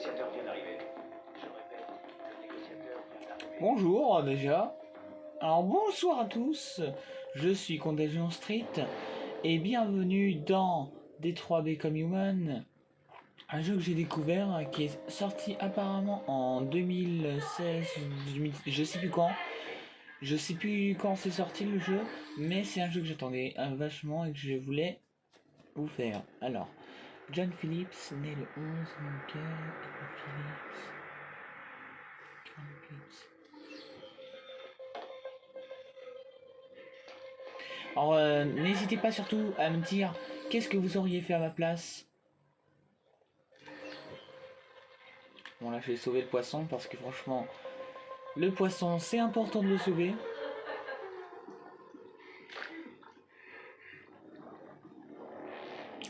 négociateur vient d'arriver. Je répète, le négociateur vient d'arriver. Bonjour déjà. Alors bonsoir à tous, je suis Contagion Street et bienvenue dans Detroit Become Human, un jeu que j'ai découvert qui est sorti apparemment en 2016, je sais plus quand. Je sais plus quand c'est sorti le jeu, mais c'est un jeu que j'attendais vachement et que je voulais vous faire. Alors, John Phillips, né le 11 ok, Edward Phillips. John Phillips. Alors, n'hésitez pas surtout à me dire qu'est-ce que vous auriez fait à ma place. Bon, là, je vais sauver le poisson parce que franchement, le poisson, c'est important de le sauver.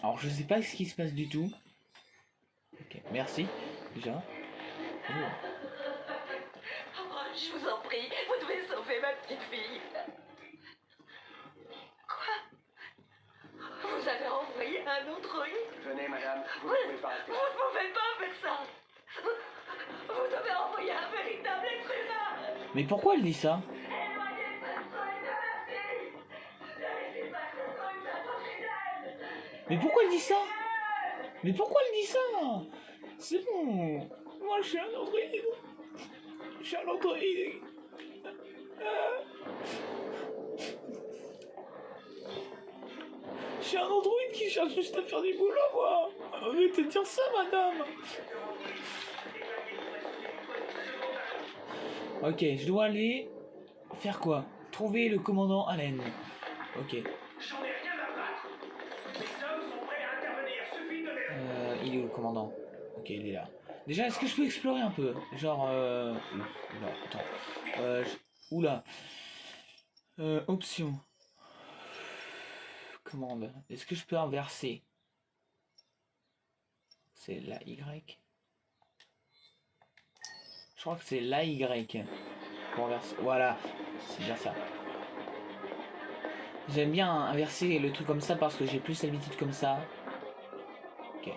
Alors, je sais pas ce qui se passe du tout. Ok, merci, déjà. Oh. Oh, je vous en prie, vous devez sauver ma petite fille. Quoi? Vous avez envoyé un androïde? Venez, madame, vous ne Vous pouvez pas rester. ne pouvez pas faire ça. Vous devez envoyer un véritable être humain. Mais pourquoi elle dit ça? Éloignez cette soigne de ma fille. Ne laissez pas que ce soigne s'approcher d'elle. Mais pourquoi elle dit ça? Mais pourquoi elle dit ça? C'est bon. Moi, je suis un androïde. Je suis un androïde. Je suis un androïde qui cherche juste à faire du boulot, moi. Arrêtez de dire ça, madame. Ok, je dois aller faire quoi? Trouver le commandant Allen. Ok. J'en ai rien à battre. Les hommes sont prêts à intervenir, suffit de les... Il est où le commandant? Ok, il est là. Déjà, est-ce que je peux explorer un peu? Genre, Oula, attends. Oula. Option. Commande. Est-ce que je peux inverser? C'est la Y. Je crois que c'est la Y. Pour inverser. Voilà. C'est bien ça. J'aime bien inverser le truc comme ça parce que j'ai plus l'habitude comme ça. Ok.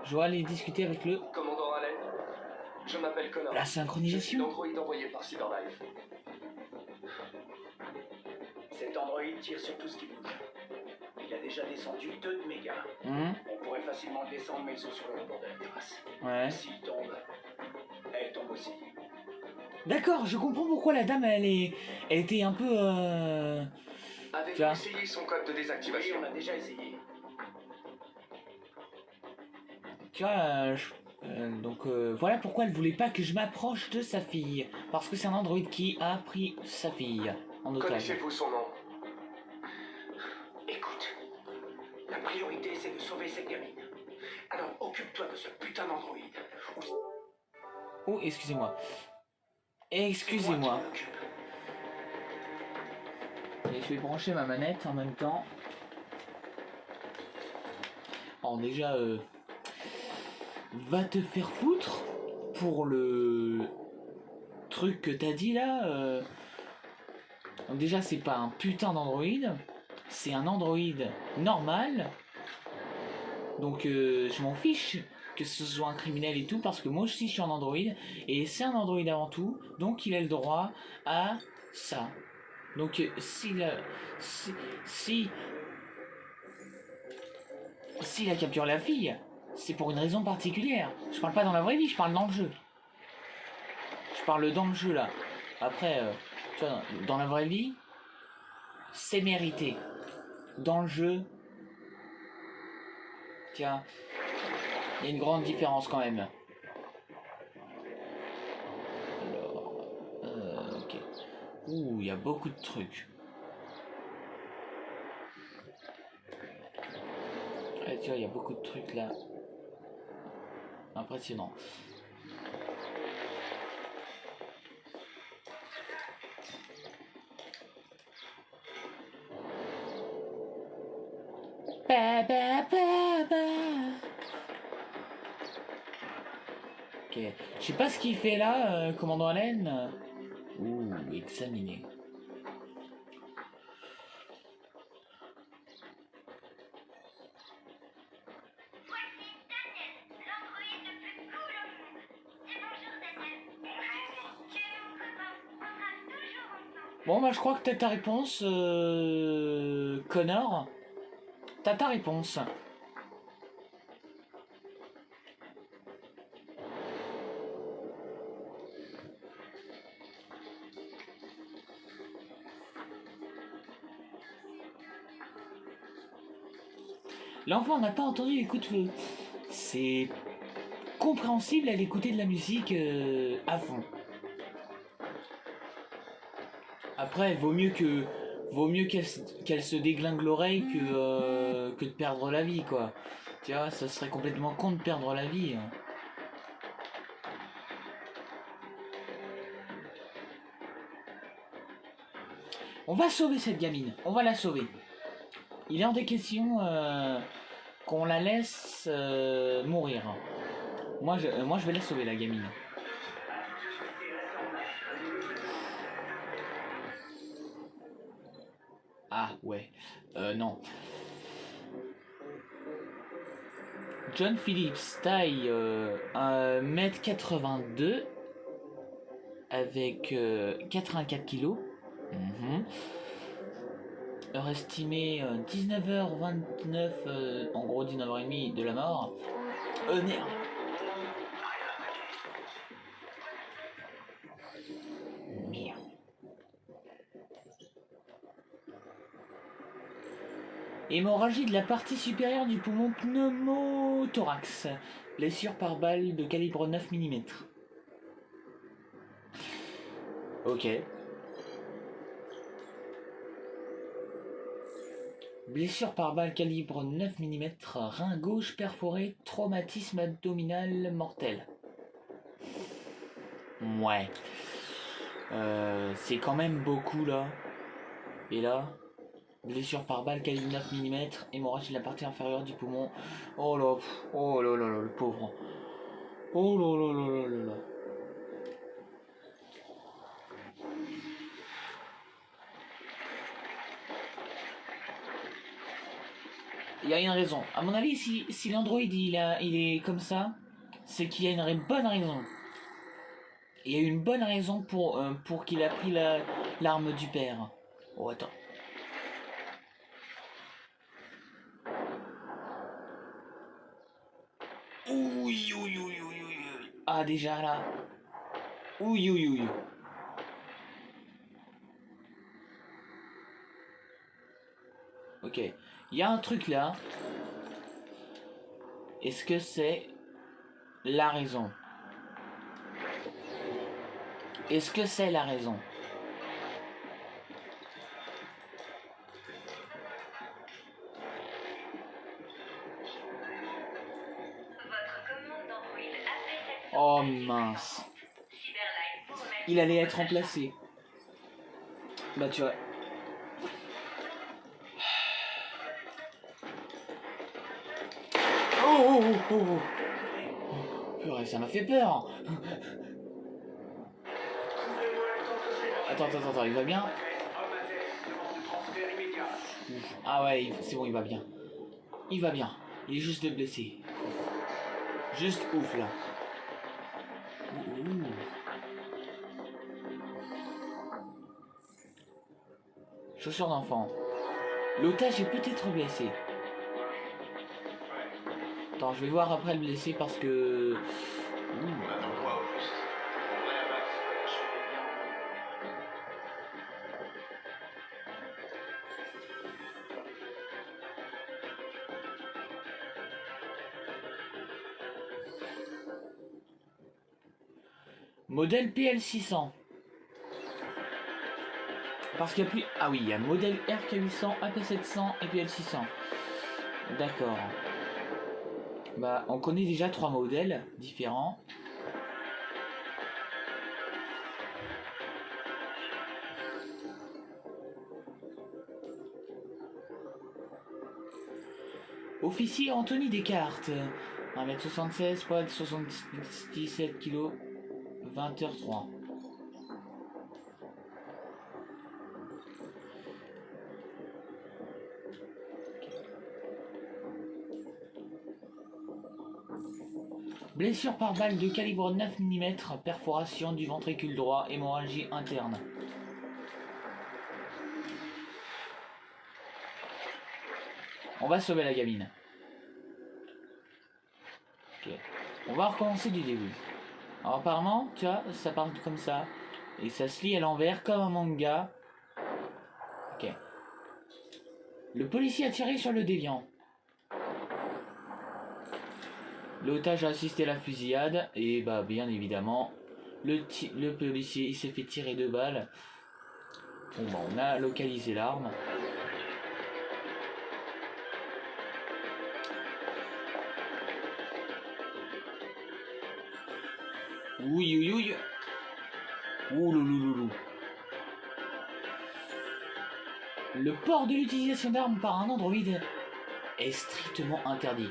Je dois aller discuter avec le... Commandant Allen, je m'appelle Connor. La Je suis synchronisation. l'androïde envoyé par Cyberlife. Cet androïde tire sur tout ce qui bouge. Il a déjà descendu 2 de mes gars. Hum, On pourrait facilement le descendre, mais ils sont sur le rebord de la terrasse. ouais. S'il tombe, elle tombe aussi. D'accord, je comprends pourquoi la dame, elle était un peu... Avez-vous Tiens. essayé son code de Oui, désactivation? on a déjà essayé. Tu vois, donc voilà pourquoi elle voulait pas que je m'approche de sa fille. Parce que c'est un androïde qui a pris sa fille en otage. Connaissez-vous son nom? Écoute, la priorité c'est de sauver cette gamine. Alors occupe-toi de ce putain d'androïde. Ou Oh, excusez-moi. c'est moi Excusez-moi. qui m'en occupe. Et je vais brancher ma manette en même temps. Alors déjà, va te faire foutre pour le truc que t'as dit là. Donc déjà, c'est pas un putain d'androïde, c'est un androïde normal. Donc je m'en fiche que ce soit un criminel et tout, parce que moi aussi je suis un androïde, et c'est un androïde avant tout, donc il a le droit à ça. Donc s'il a capturé la fille, c'est pour une raison particulière. Je parle pas dans la vraie vie, je parle dans le jeu. Je parle dans le jeu là. Après, tu vois, dans la vraie vie, c'est mérité. Dans le jeu, tiens, il y a une grande différence quand même. Alors, ok. Ouh, il y a beaucoup de trucs. Tu vois, il y a beaucoup de trucs là. Impressionnant. Ba, ba, ba, ba. Ok. Je sais pas ce qu'il fait là, commandant Allen. Ouh, examiner. Voici Daniel, l'androïde le plus cool au monde. Bon, bah, je crois que t'as ta réponse, Connor. T'as ta réponse. L'enfant n'a pas entendu les coups de feu. C'est compréhensible à l'écouter de la musique à fond. Après, vaut mieux qu'elle se déglingue l'oreille que de perdre la vie, quoi. Tu vois, ça serait complètement con de perdre la vie. On va sauver cette gamine, on va la sauver. Il est hors des questions qu'on la laisse mourir. Moi je vais la sauver, la gamine. Ah ouais, non. John Phillips, taille 1m82 avec 84 kg. Heure estimée 19h29, en gros 19h30 de la mort. Merde. Merde. Hémorragie de la partie supérieure du poumon pneumothorax. Blessure par balle de calibre 9 mm. Ok. Blessure par balle calibre 9 mm, rein gauche perforé, traumatisme abdominal mortel. Ouais. C'est quand même beaucoup là. Et là, blessure par balle calibre 9 mm, hémorragie de la partie inférieure du poumon. Oh là, oh là là là, le pauvre. Oh là là là là là. Il y a une raison. À mon avis, si l'android il est comme ça, c'est qu'il y a une bonne raison. Il y a une bonne raison pour qu'il a pris l'arme du père. Oh, attends. Ouïe, ouïe, ouïe, ouïe, ouïe. Ah, déjà là. Ouïe, ouïe, ouïe. Ok. Il y a un truc là. Est-ce que c'est la raison? Est-ce que c'est la raison? Oh mince. Il allait être remplacé. Bah tu vois. Oh oh oh oh oh. Purée, ça m'a fait peur. Attends, il va bien? Ah ouais, c'est bon, il va bien. Il va bien. Il est juste blessé. Juste ouf là. Ouh. Chaussures d'enfant. L'otage est peut-être blessé. Attends, je vais voir après le blessé parce que... Modèle PL600. Parce qu'il y a plus... Ah oui, il y a modèle RK800, AP700 et PL600. D'accord. Bah, on connaît déjà 3 modèles différents. Officier Anthony Descartes. 1m76, poids de 77 kg, 20h03. Blessure par balle de calibre 9 mm, perforation du ventricule droit, hémorragie interne. On va sauver la gamine. Ok. On va recommencer du début. Alors apparemment, tu vois, ça part comme ça. Et ça se lit à l'envers comme un manga. Ok. Le policier a tiré sur le déviant. L'otage a assisté à la fusillade. Et bah bien évidemment, le policier il s'est fait tirer 2 balles. Bon bah on a localisé l'arme. Oui, oui, oui. Ouh, louloulou. Le port de l'utilisation d'armes par un androïde est strictement interdit.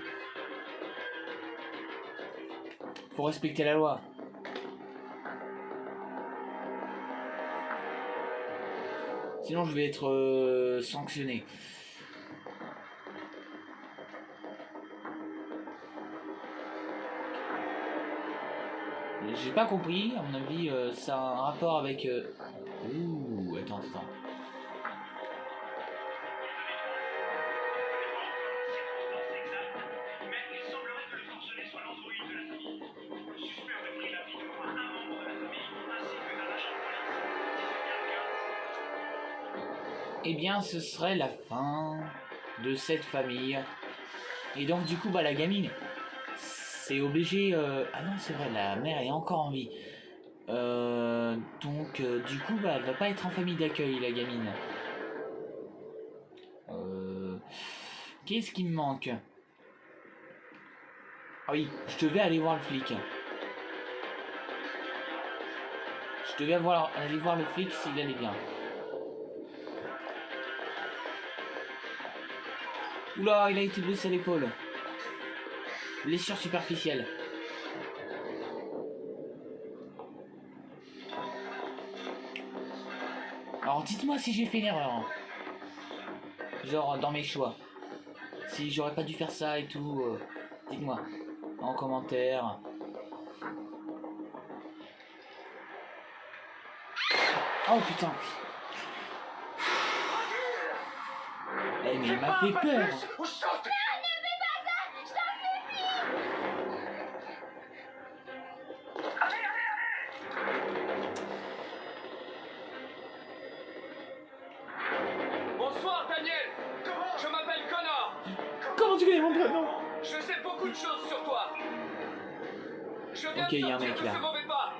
Faut respecter la loi. Sinon je vais être sanctionné. J'ai pas compris, à mon avis ça a un rapport avec... Ouh, attends. Eh bien, ce serait la fin de cette famille. Et donc, du coup, bah, la gamine, c'est obligé... Ah non, c'est vrai, la mère est encore en vie. Donc, du coup, bah, elle va pas être en famille d'accueil, la gamine. Qu'est-ce qui me manque? Ah oui, je devais aller voir le flic. Je devais aller voir le flic s'il allait bien. Oula, il a été blessé à l'épaule. Blessure superficielle. Alors dites-moi si j'ai fait une erreur. Genre dans mes choix. Si j'aurais pas dû faire ça et tout. Dites-moi. En commentaire. Oh putain. Eh mais il m'a fait peur. Ou saute. Bonsoir, Daniel. Je m'appelle Connor. Comment tu connais mon prénom? Je sais beaucoup de choses sur toi. Je viens Ok, de y a un sortir mec de là. ce mauvais pas.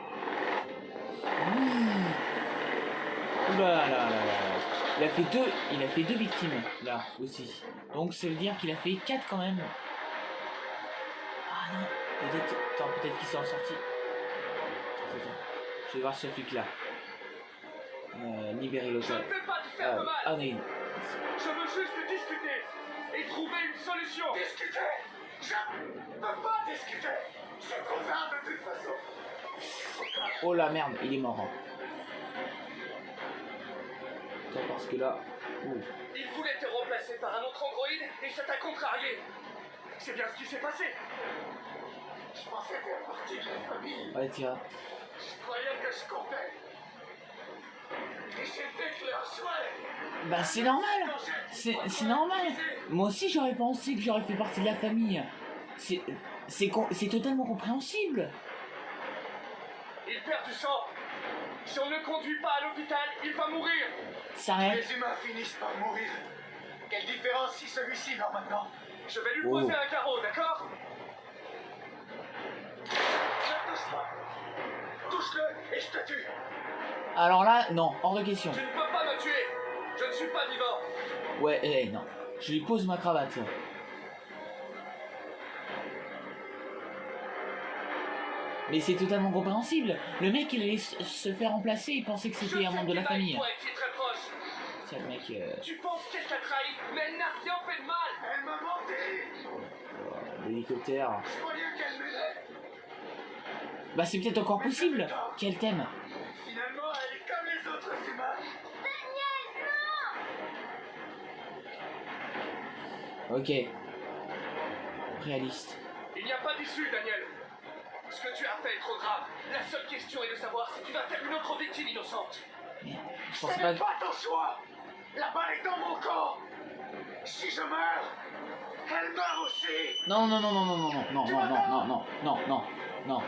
Là. Il a fait deux victimes là aussi. Donc ça veut dire qu'il a fait 4 quand même. Ah non, peut-être qu'ils sont sortis. Je vais voir ce flic là. Libérer Je l'hôtel. ne vais pas te faire de mal. Ah mais Je veux juste discuter et trouver une solution. Discuter. Je ne peux pas discuter. C'est trop tard de toute façon. oh la merde, il est mort. Hein. Attends, parce que là. Oh. Il voulait te remplacer par un autre androïde et ça t'a contrarié. C'est bien ce qui s'est passé. Je pensais faire partie de la famille. Ouais tiens. Je croyais que je comptais. Et j'étais que leur souhait. Bah c'est normal. C'est normal. Moi aussi j'aurais pensé que j'aurais fait partie de la famille. C'est totalement compréhensible. Il perd du sang. Si on ne le conduit pas à l'hôpital, il va mourir. Ça arrête. Les humains finissent par mourir. Quelle différence si celui-ci meurt maintenant? Je vais lui Oh. poser un carreau, d'accord? Ne touche pas. Touche-le et je te tue. Alors là, non, hors de question. Tu ne peux pas me tuer. Je ne suis pas vivant. Ouais, non. Je lui pose ma cravate. Mais c'est totalement compréhensible. Le mec, il allait se faire remplacer, il pensait que c'était un membre de la famille. Toi et qui est très proche. Tiens, le mec... Tu penses qu'elle t'a trahi, mais elle n'a rien fait de mal. Elle m'a menti. l'hélicoptère... Je croyais qu'elle m'aidait. Bah c'est peut-être encore possible. Quel thème? Finalement, elle est comme les autres humains. Ok. Réaliste. Il n'y a pas d'issue, Daniel. Ce que tu as fait est trop grave. La seule question est de savoir si tu vas faire une autre victime innocente. Merde. Je Ce pensais n'est pas... pas ton choix. La balle est dans mon corps. Si je meurs, Elle meurt aussi. Non, non, non, non, non, non, non, non, non, non, non, non, non, non.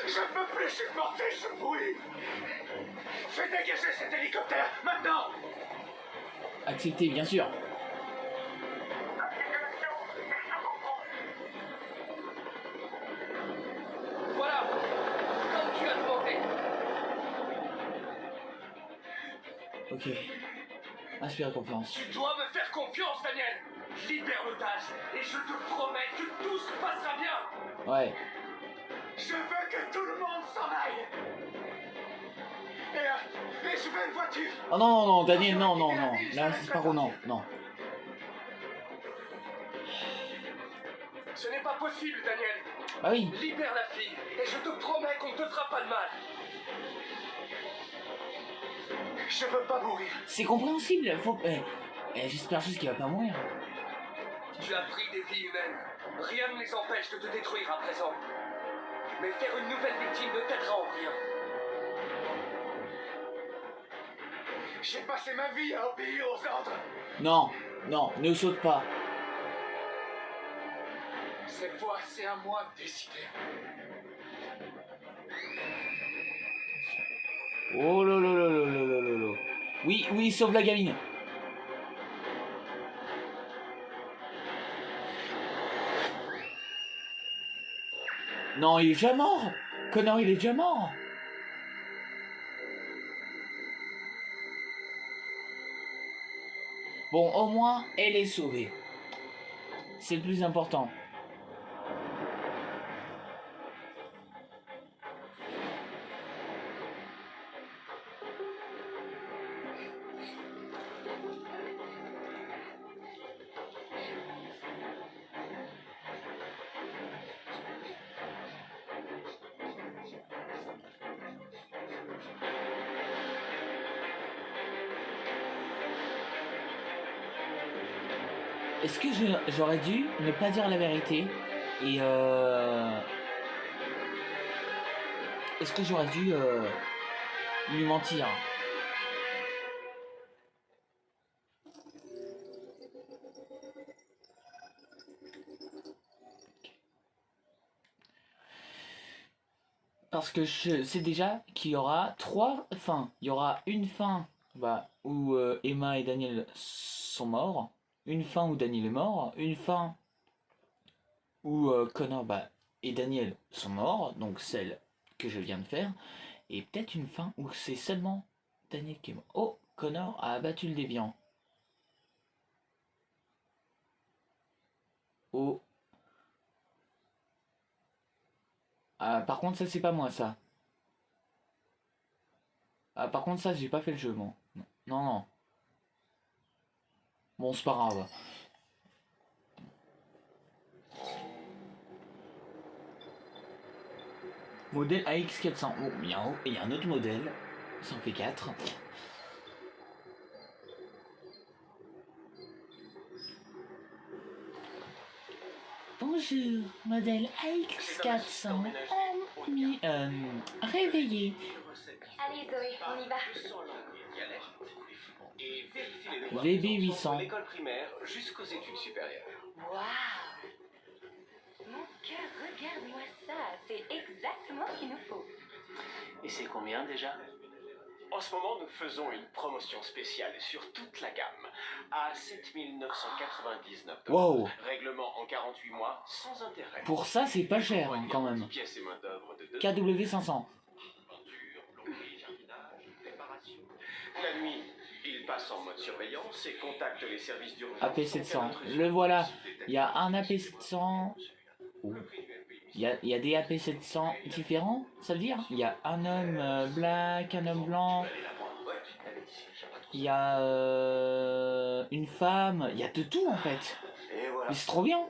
Je ne peux plus supporter ce bruit. Fais dégager cet hélicoptère, maintenant. Accepté, bien sûr. Voilà, comme tu as demandé. Ok. Inspire confiance. Tu dois me faire confiance, Daniel. Libère l'otage et je te promets que tout se passera bien. Ouais. Je veux que tout le monde s'en aille. Et je veux une voiture. Oh non, non, non, Daniel, non, non, non. Là, c'est pas non, non. Ce n'est pas possible, Daniel. Ah oui. Libère la fille et je te promets qu'on ne te fera pas de mal. Je veux pas mourir. C'est compréhensible. Faut... j'espère juste qu'il va pas mourir. Tu as pris des vies humaines. Rien ne les empêche de te détruire à présent. Mais faire une nouvelle victime ne t'aidera en rien. J'ai passé ma vie à obéir aux ordres. Non, non, ne saute pas. Cette fois, c'est à moi de décider. Oh là là là là là là là là. Oui, oui, sauve la gamine. Non, il est déjà mort. Connor, il est déjà mort. Bon, au moins, elle est sauvée. C'est le plus important. Est-ce que j'aurais dû ne pas dire la vérité et est-ce que j'aurais dû lui mentir? Parce que je sais déjà qu'il y aura 3 fins. Il y aura une fin où Emma et Daniel sont morts. Une fin où Daniel est mort. Une fin où Connor et Daniel sont morts. Donc celle que je viens de faire. Et peut-être une fin où c'est seulement Daniel qui est mort. Oh, Connor a abattu le déviant. Oh. Ah, par contre, ça, c'est pas moi, ça. Ah, par contre, ça, j'ai pas fait le jeu, moi. Non, non. Bon, c'est pas grave. Modèle AX400. Bon, il y a un autre modèle. Ça en fait 4. Bonjour, modèle AX400. Réveillé. Allez Zoé, on y va. Et vérifiez les devoirs VB800. de l'école primaire jusqu'aux études supérieures. Waouh! Mon cœur, regarde-moi ça. C'est exactement ce qu'il nous faut. Et c'est combien déjà? En ce moment, nous faisons une promotion spéciale sur toute la gamme à 7 999 $. Wow. Règlement en 48 mois sans intérêt. Pour ça, c'est pas cher, hein, quand même. Pièces et main d'œuvre de 2. KW500. Peinture, plomberie, jardinage, réparation. La nuit, il passe en mode surveillance et contacte les services d'urgence. AP700. Le voilà. Il y a un AP700. Il y a des AP700 différents, ça veut dire? Il y a un homme black, un homme blanc. Il y a une femme. Il y a de tout en fait. Et voilà. Mais c'est trop bien.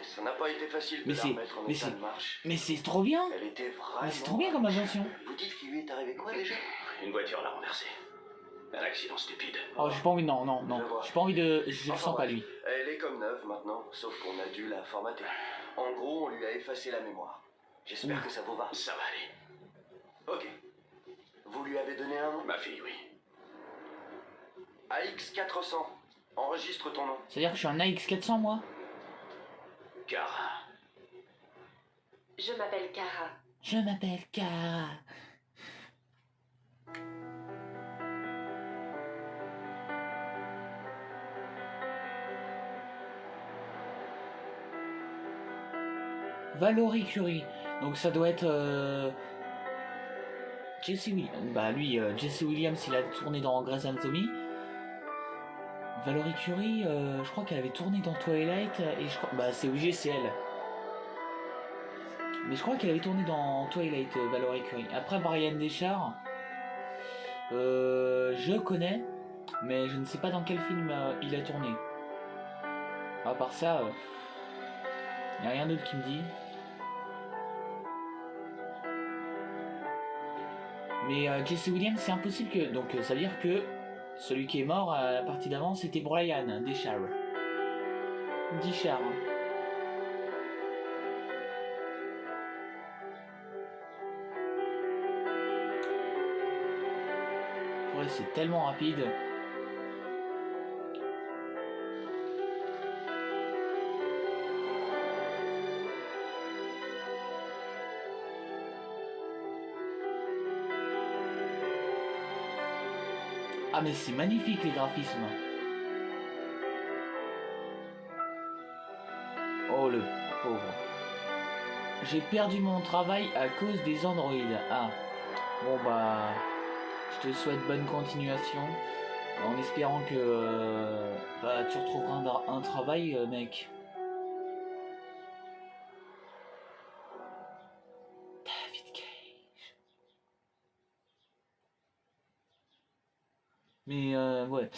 Ça n'a pas été facile de Mais la c'est- remettre en mais état c'est- de marche. Mais c'est trop bien. Elle était vraiment... Mais c'est trop bien comme invention. Vous dites qu'il lui est arrivé quoi déjà? Une voiture l'a renversée. Un accident stupide. Oh, j'ai pas envie. Non, non, non. J'ai pas envie de. Je le Enfin, sens pas bref. lui. Elle est comme neuve maintenant, sauf qu'on a dû la formater. En gros, on lui a effacé la mémoire. J'espère que ça vous va. Ça va aller. Ok. Vous lui avez donné un nom? Ma fille, oui. AX400. Enregistre ton nom. C'est-à-dire que je suis un AX400 moi? Kara. Je m'appelle Kara. Je m'appelle Kara. Valerie Curie. Donc ça doit être Jesse Williams. Bah lui, Jesse Williams, il a tourné dans Grey's Anatomy. Valerie Curie, je crois qu'elle avait tourné dans Twilight et je crois, bah c'est obligé, c'est elle. Mais je crois qu'elle avait tourné dans Twilight, Valerie Curie. Après Brian Deschard, je connais, mais je ne sais pas dans quel film il a tourné. À part ça, il n'y a rien d'autre qui me dit. Mais Jesse Williams, c'est impossible que... Donc ça veut dire que celui qui est mort à la partie d'avant, c'était Brian Deschard. Deschard. Ouais, c'est tellement rapide. Ah mais c'est magnifique les graphismes. Oh le pauvre. J'ai perdu mon travail à cause des androïdes. Ah. Bon bah... Je te souhaite bonne continuation. En espérant que... bah tu retrouveras un travail mec. David Cage. Mais ouais.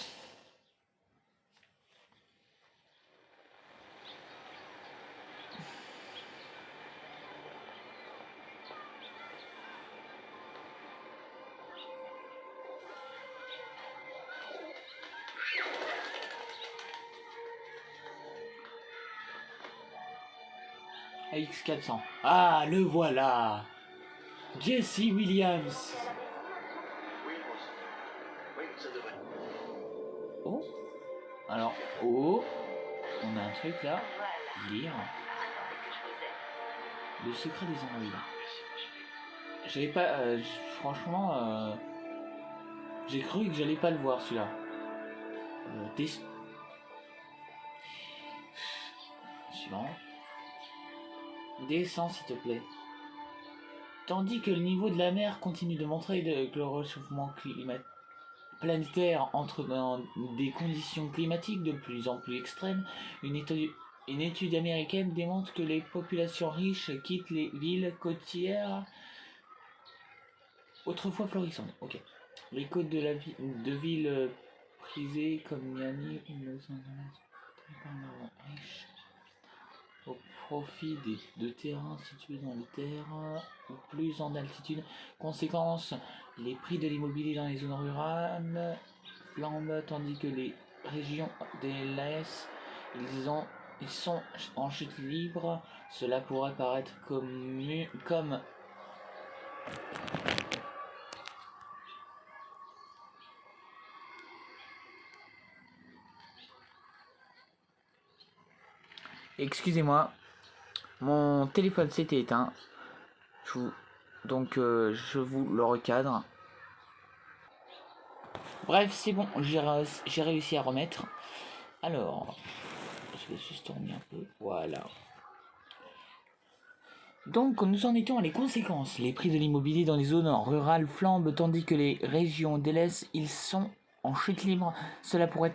AX400. Ah, le voilà. Jesse Williams. Oui, Rose. Oui, ça devrait. Oh. Alors, oh. On a un truc là. Lire. Le secret des androïdes. J'avais pas... franchement... j'ai cru que j'allais pas le voir celui-là. Suivant. Descends s'il te plaît. Tandis que le niveau de la mer continue de montrer que le réchauffement planétaire entre dans des conditions climatiques de plus en plus extrêmes, une étude américaine démontre que les populations riches quittent les villes côtières autrefois florissantes. Ok. Les côtes de villes prisées comme Miami, Los Angeles, riches au profit de terrains situés dans les terres ou plus en altitude. Conséquence, les prix de l'immobilier dans les zones rurales flambent tandis que les régions des l'Est, ils sont en chute libre. Cela pourrait paraître comme excusez-moi, mon téléphone s'était éteint. Donc je vous le recadre. Bref, c'est bon, j'ai réussi à remettre. Alors, je vais juste tourner un peu. Voilà. Donc, nous en étions à les conséquences. Les prix de l'immobilier dans les zones rurales flambent, tandis que les régions de l'Est, ils sont en chute libre. Cela pourrait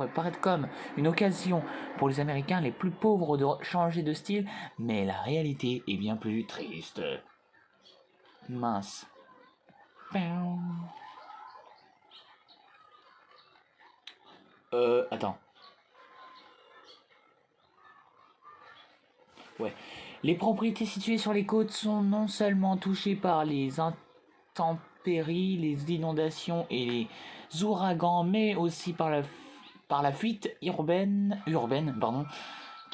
paraître comme une occasion pour les Américains les plus pauvres de changer de style, mais la réalité est bien plus triste. Mince. Attends. Ouais. Les propriétés situées sur les côtes sont non seulement touchées par les intempéries, les inondations et les ouragans, mais aussi par la fuite urbaine,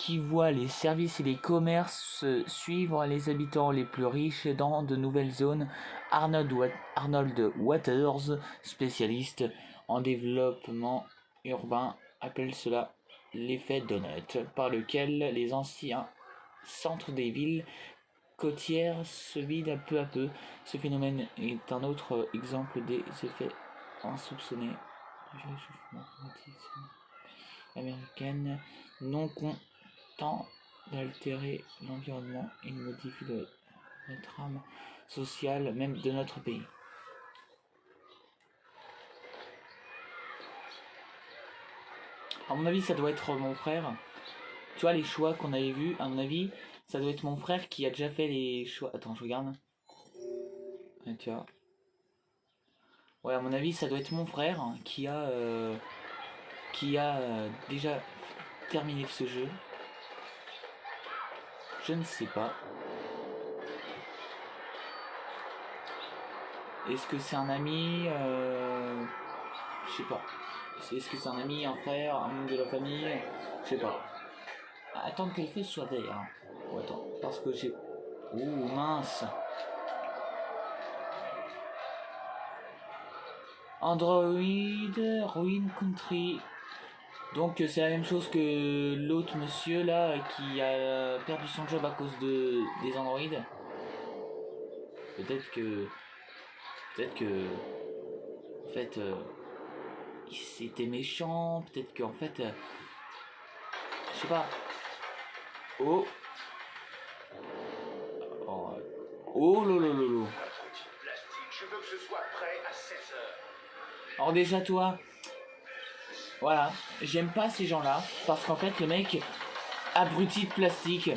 qui voit les services et les commerces suivre les habitants les plus riches dans de nouvelles zones. Arnold Waters, spécialiste en développement urbain, appelle cela l'effet donut, par lequel les anciens centres des villes côtières se vident peu à peu. Ce phénomène est un autre exemple des effets insoupçonnés du réchauffement climatique américaine. Non content d'altérer l'environnement, il modifie la trame sociale même de notre pays. À mon avis, ça doit être mon frère. Tu vois, les choix qu'on avait vus, à mon avis, ça doit être mon frère qui a déjà fait les choix. Attends, je regarde. Ouais, tu vois. Ouais, à mon avis, ça doit être mon frère qui a déjà terminé ce jeu. Je ne sais pas. Est-ce que c'est un ami je sais pas. Est-ce que c'est un ami, un frère, un membre de la famille? Je sais pas. Attendre que le feu soit vert. Oh, attends, parce que j'ai... Oh mince. Android, Ruin Country. Donc c'est la même chose que l'autre monsieur là qui a perdu son job à cause des androïdes. Peut-être que en fait c'était méchant, peut-être qu'en fait je sais pas. Oh oh, oh lolo. Je veux que ce soit prêt à 16h. Alors déjà toi, voilà, j'aime pas ces gens-là parce qu'en fait le mec abruti de plastique.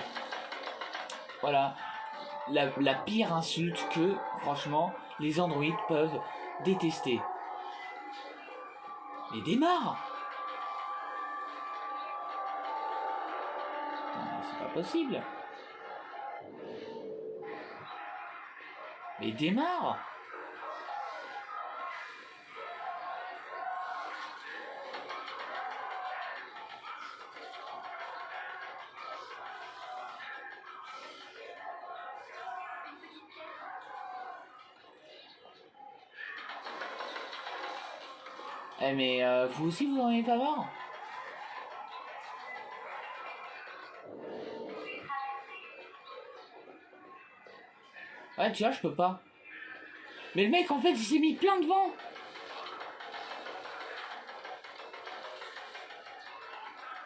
Voilà, la pire insulte que franchement les androïdes peuvent détester. Mais démarre. Putain, c'est pas possible. Mais démarre. Eh mais vous aussi vous en avez pas marre? Ouais tu vois je peux pas. Mais le mec en fait il s'est mis plein devant.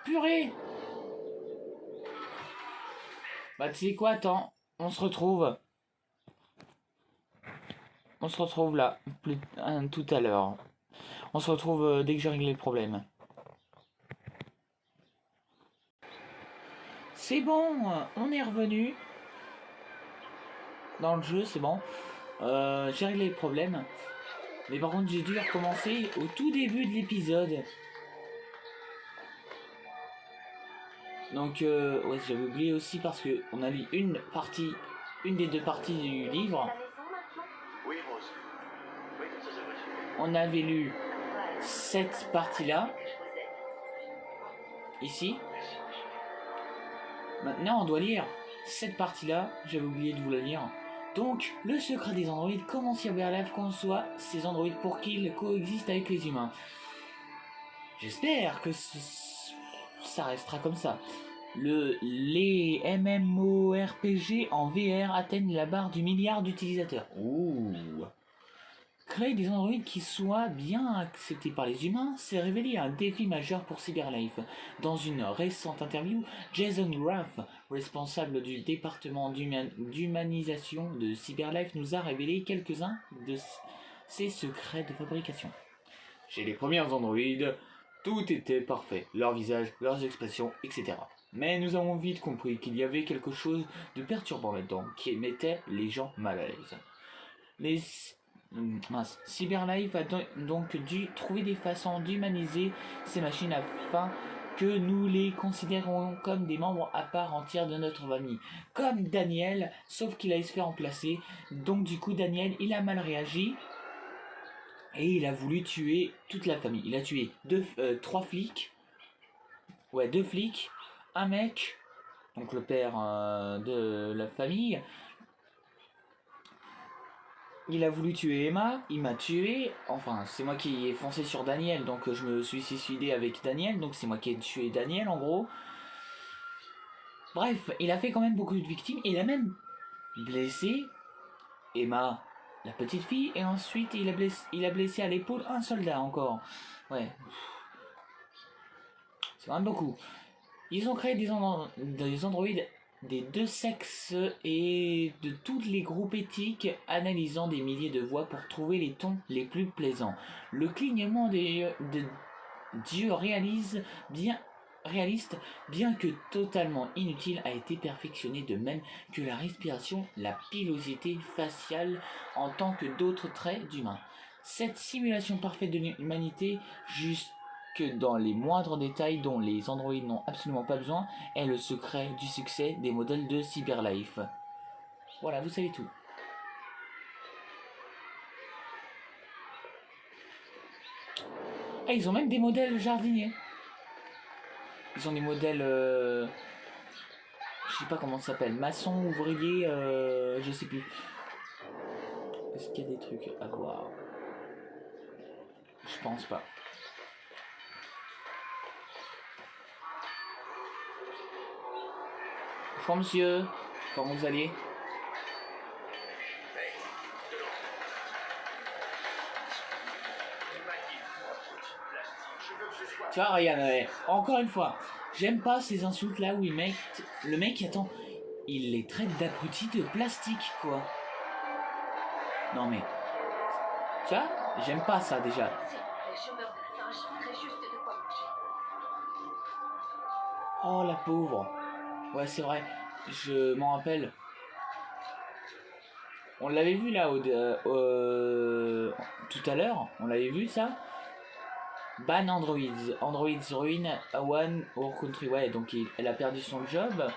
Purée. Bah tu sais quoi, attends, on se retrouve. On se retrouve là, tout à l'heure. On se retrouve dès que j'ai réglé le problème. C'est bon, on est revenu dans le jeu, c'est bon. J'ai réglé le problème. Mais par contre, j'ai dû recommencer au tout début de l'épisode. Donc, ouais, j'avais oublié aussi parce que on a lu une des deux parties du livre. Oui, Rose. Oui, ça c'est vrai. On avait lu cette partie-là. Ici. Maintenant, on doit lire cette partie-là. J'avais oublié de vous la lire. Donc, le secret des androïdes, comment Cyberlife conçoit ces androïdes pour qu'ils coexistent avec les humains. J'espère que ça restera comme ça. Les MMORPG en VR atteignent la barre du milliard d'utilisateurs. Ouh. Créer des androïdes qui soient bien acceptés par les humains s'est révélé un défi majeur pour Cyberlife. Dans une récente interview, Jason Graff, responsable du département d'humanisation de Cyberlife, nous a révélé quelques-uns de ses secrets de fabrication. Chez les premiers androïdes, tout était parfait, leur visage, leurs expressions, etc. Mais nous avons vite compris qu'il y avait quelque chose de perturbant là-dedans, qui mettait les gens mal à l'aise. Cyberlife a donc dû trouver des façons d'humaniser ces machines afin que nous les considérons comme des membres à part entière de notre famille. Comme Daniel, sauf qu'il allait se faire remplacer. Donc du coup Daniel, il a mal réagi. Et il a voulu tuer toute la famille. Il a tué 3 flics. Ouais, 2 flics. un mec, donc le père de la famille, il a voulu tuer Emma, il m'a tué, enfin c'est moi qui ai foncé sur Daniel, donc je me suis suicidé avec Daniel, donc c'est moi qui ai tué Daniel en gros. Bref, il a fait quand même beaucoup de victimes, il a même blessé Emma, la petite fille, et ensuite il a blessé à l'épaule un soldat encore. Ouais. C'est quand même beaucoup. Ils ont créé des androïdes des deux sexes et de tous les groupes éthiques, analysant des milliers de voix pour trouver les tons les plus plaisants. Le clignement de Dieu réaliste, bien que totalement inutile, a été perfectionné, de même que la respiration, la pilosité faciale, en tant que d'autres traits d'humain. Cette simulation parfaite de l'humanité, jusque dans les moindres détails dont les androïdes n'ont absolument pas besoin, est le secret du succès des modèles de Cyberlife. Voilà, vous savez tout. Ah, ils ont même des modèles jardiniers. Ils ont des modèles... je sais pas comment ça s'appelle. Maçon, ouvrier, je sais plus. Est-ce qu'il y a des trucs à voir? Je pense pas. Bonjour monsieur, comment vous allez? Tu vois, regarde, encore une fois, j'aime pas ces insultes là où ils mettent... Le mec, attends, il les traite d'abrutis de plastique, quoi. Non mais... Tu vois, j'aime pas ça déjà. S'il vous plaît, je meurs de faim, je voudrais juste de quoi manger. Oh la pauvre. Ouais, c'est vrai, je m'en rappelle. On l'avait vu là tout à l'heure, on l'avait vu ça. Ban Androids, Androids ruin One or Country, ouais, donc elle a perdu son job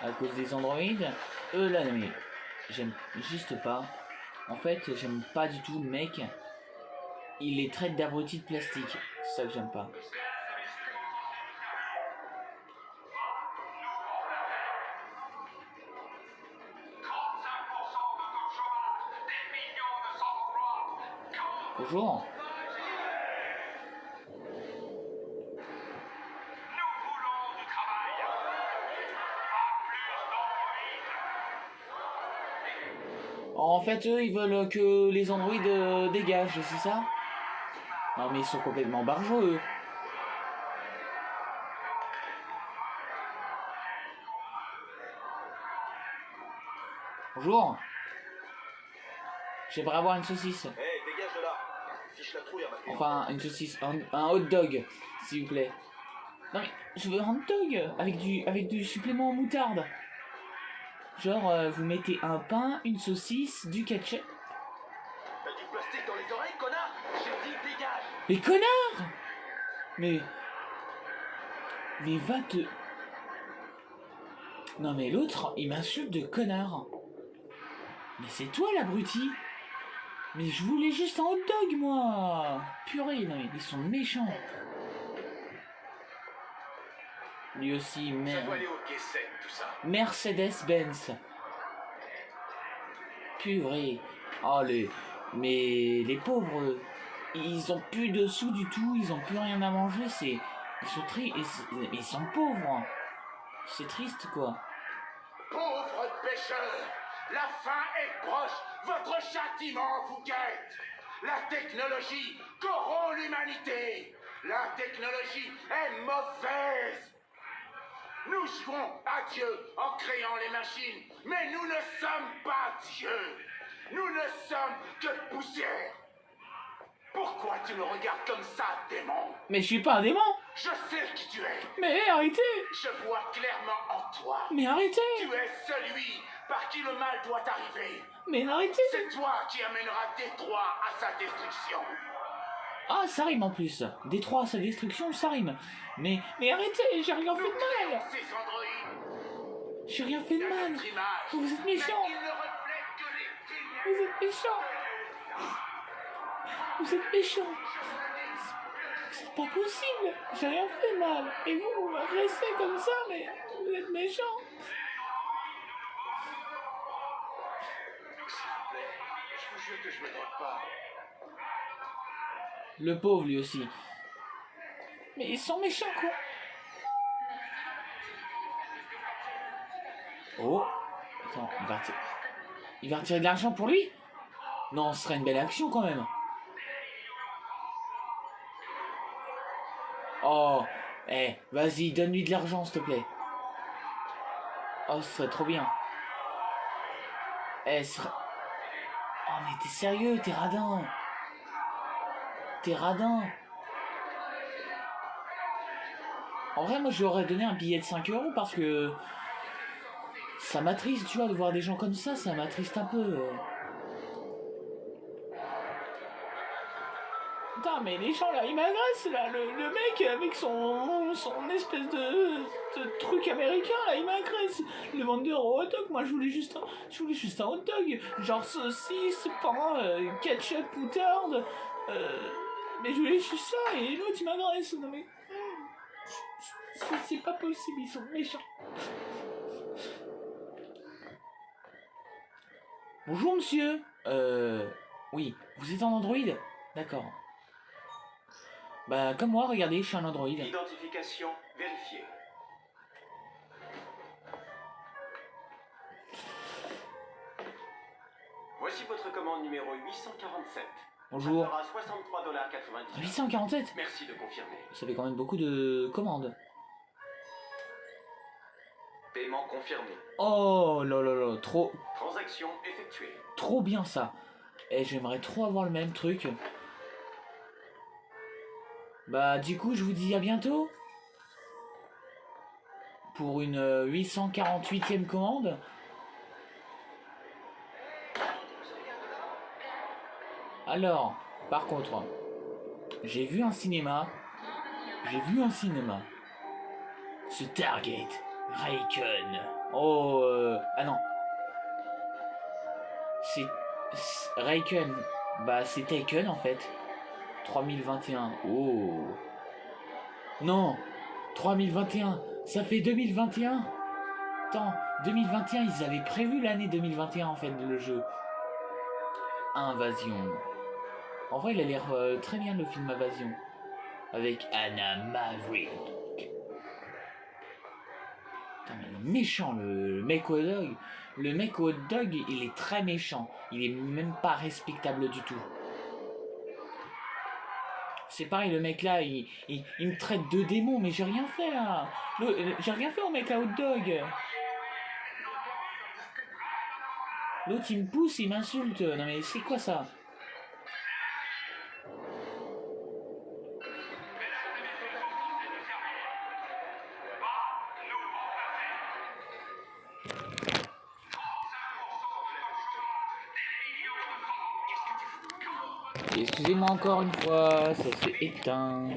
à cause des androïdes. Là, mais j'aime juste pas. En fait, j'aime pas du tout le mec. Il les traite d'abrutis de plastique, c'est ça que j'aime pas. Bonjour. En fait, eux, ils veulent que les androïdes dégagent, c'est ça? Non, mais ils sont complètement barjots, eux. Bonjour. J'aimerais avoir une saucisse. Hey, dégage de là. Fiche la trouille à ma clé. Enfin, une saucisse, un hot dog, s'il vous plaît. Non mais, je veux un hot dog avec du supplément en moutarde. Genre, vous mettez un pain, une saucisse, du ketchup. T'as du plastique dans les oreilles, connard? J'ai dit dégage. Mais connard! Mais va te... Non mais l'autre, il m'insulte de connard. Mais c'est toi l'abruti. Mais je voulais juste un hot dog, moi. Purée, non mais ils sont méchants. Lui aussi, Ça doit aller au quai 7, tout ça. Mercedes-Benz. Purée. Oh, mais les pauvres, ils ont plus de sous du tout, ils ont plus rien à manger, ils sont ils sont pauvres. C'est triste, quoi. Pauvres pêcheurs, la fin est proche, votre châtiment vous guette. La technologie corrompt l'humanité. La technologie est mauvaise. Nous jouons à Dieu en créant les machines, mais nous ne sommes pas Dieu. Nous ne sommes que poussière. Pourquoi tu me regardes comme ça, démon? Mais je suis pas un démon. Je sais qui tu es. Mais arrêtez. Je vois clairement en toi. Mais arrêtez. Tu es celui par qui le mal doit arriver. Mais arrêtez. C'est toi qui amènera Détroit à sa destruction. Ah, ça rime en plus. Détroit à sa destruction, ça rime. Mais arrêtez, j'ai rien fait Nous de mal. créons ces androïdes J'ai rien fait de à mal. notre image. Vous êtes Mais méchants. ils ne reflètent que les Vous êtes méchants. Vous êtes méchants. C'est pas possible. J'ai rien fait de mal. Et vous m'agressez comme ça, mais vous êtes méchant. S'il vous plaît, je vous jure que je m'énerve pas. Le pauvre lui aussi. Mais ils sont méchants quoi. Oh. Attends, il va retirer de l'argent pour lui? Non, ce serait une belle action quand même. Oh, vas-y, donne-lui de l'argent, s'il te plaît. Oh, ce serait trop bien. Oh, mais t'es sérieux, t'es radin. T'es radin. En vrai, moi, je lui aurais donné un billet de 5 € parce que... ça m'attriste, tu vois, de voir des gens comme ça m'attriste un peu. Putain, mais les gens là, ils m'agressent là, le mec avec son espèce de truc américain là, il m'agresse. Le vendeur au hot dog, moi je voulais juste un hot dog, genre saucisse, pain, ketchup, moutarde, mais je voulais juste ça et l'autre il m'agresse. Non mais c'est pas possible, ils sont méchants. Bonjour monsieur. Oui, vous êtes en Android? D'accord. Bah comme moi, regardez, je suis un Android. Identification vérifiée. Voici votre commande numéro 847. Bonjour. Ça fera $63,90. 847? Merci de confirmer. Ça fait quand même beaucoup de commandes. Paiement confirmé. Oh là là là, trop Transaction effectuée. trop bien ça. Et j'aimerais trop avoir le même truc. Bah du coup je vous dis à bientôt. Pour une 848e commande. Alors, par contre, j'ai vu un cinéma. Ce Target, Raycon. Oh, ah non. Raycon. Bah c'est Taken en fait. 3021. Oh. Non. 3021. Ça fait 2021. Attends, 2021, ils avaient prévu l'année 2021 en fait, le jeu. Invasion. En vrai, il a l'air très bien le film Invasion. Avec Anna Maverick. Putain, mais il est méchant le mec au hot dog. Le mec au hot dog, il est très méchant. Il est même pas respectable du tout. C'est pareil, le mec là, il me traite de démon, mais j'ai rien fait là. J'ai rien fait au mec à hot dog. L'autre il me pousse, il m'insulte. Non mais c'est quoi ça? Excusez-moi encore une fois, ça s'est éteint.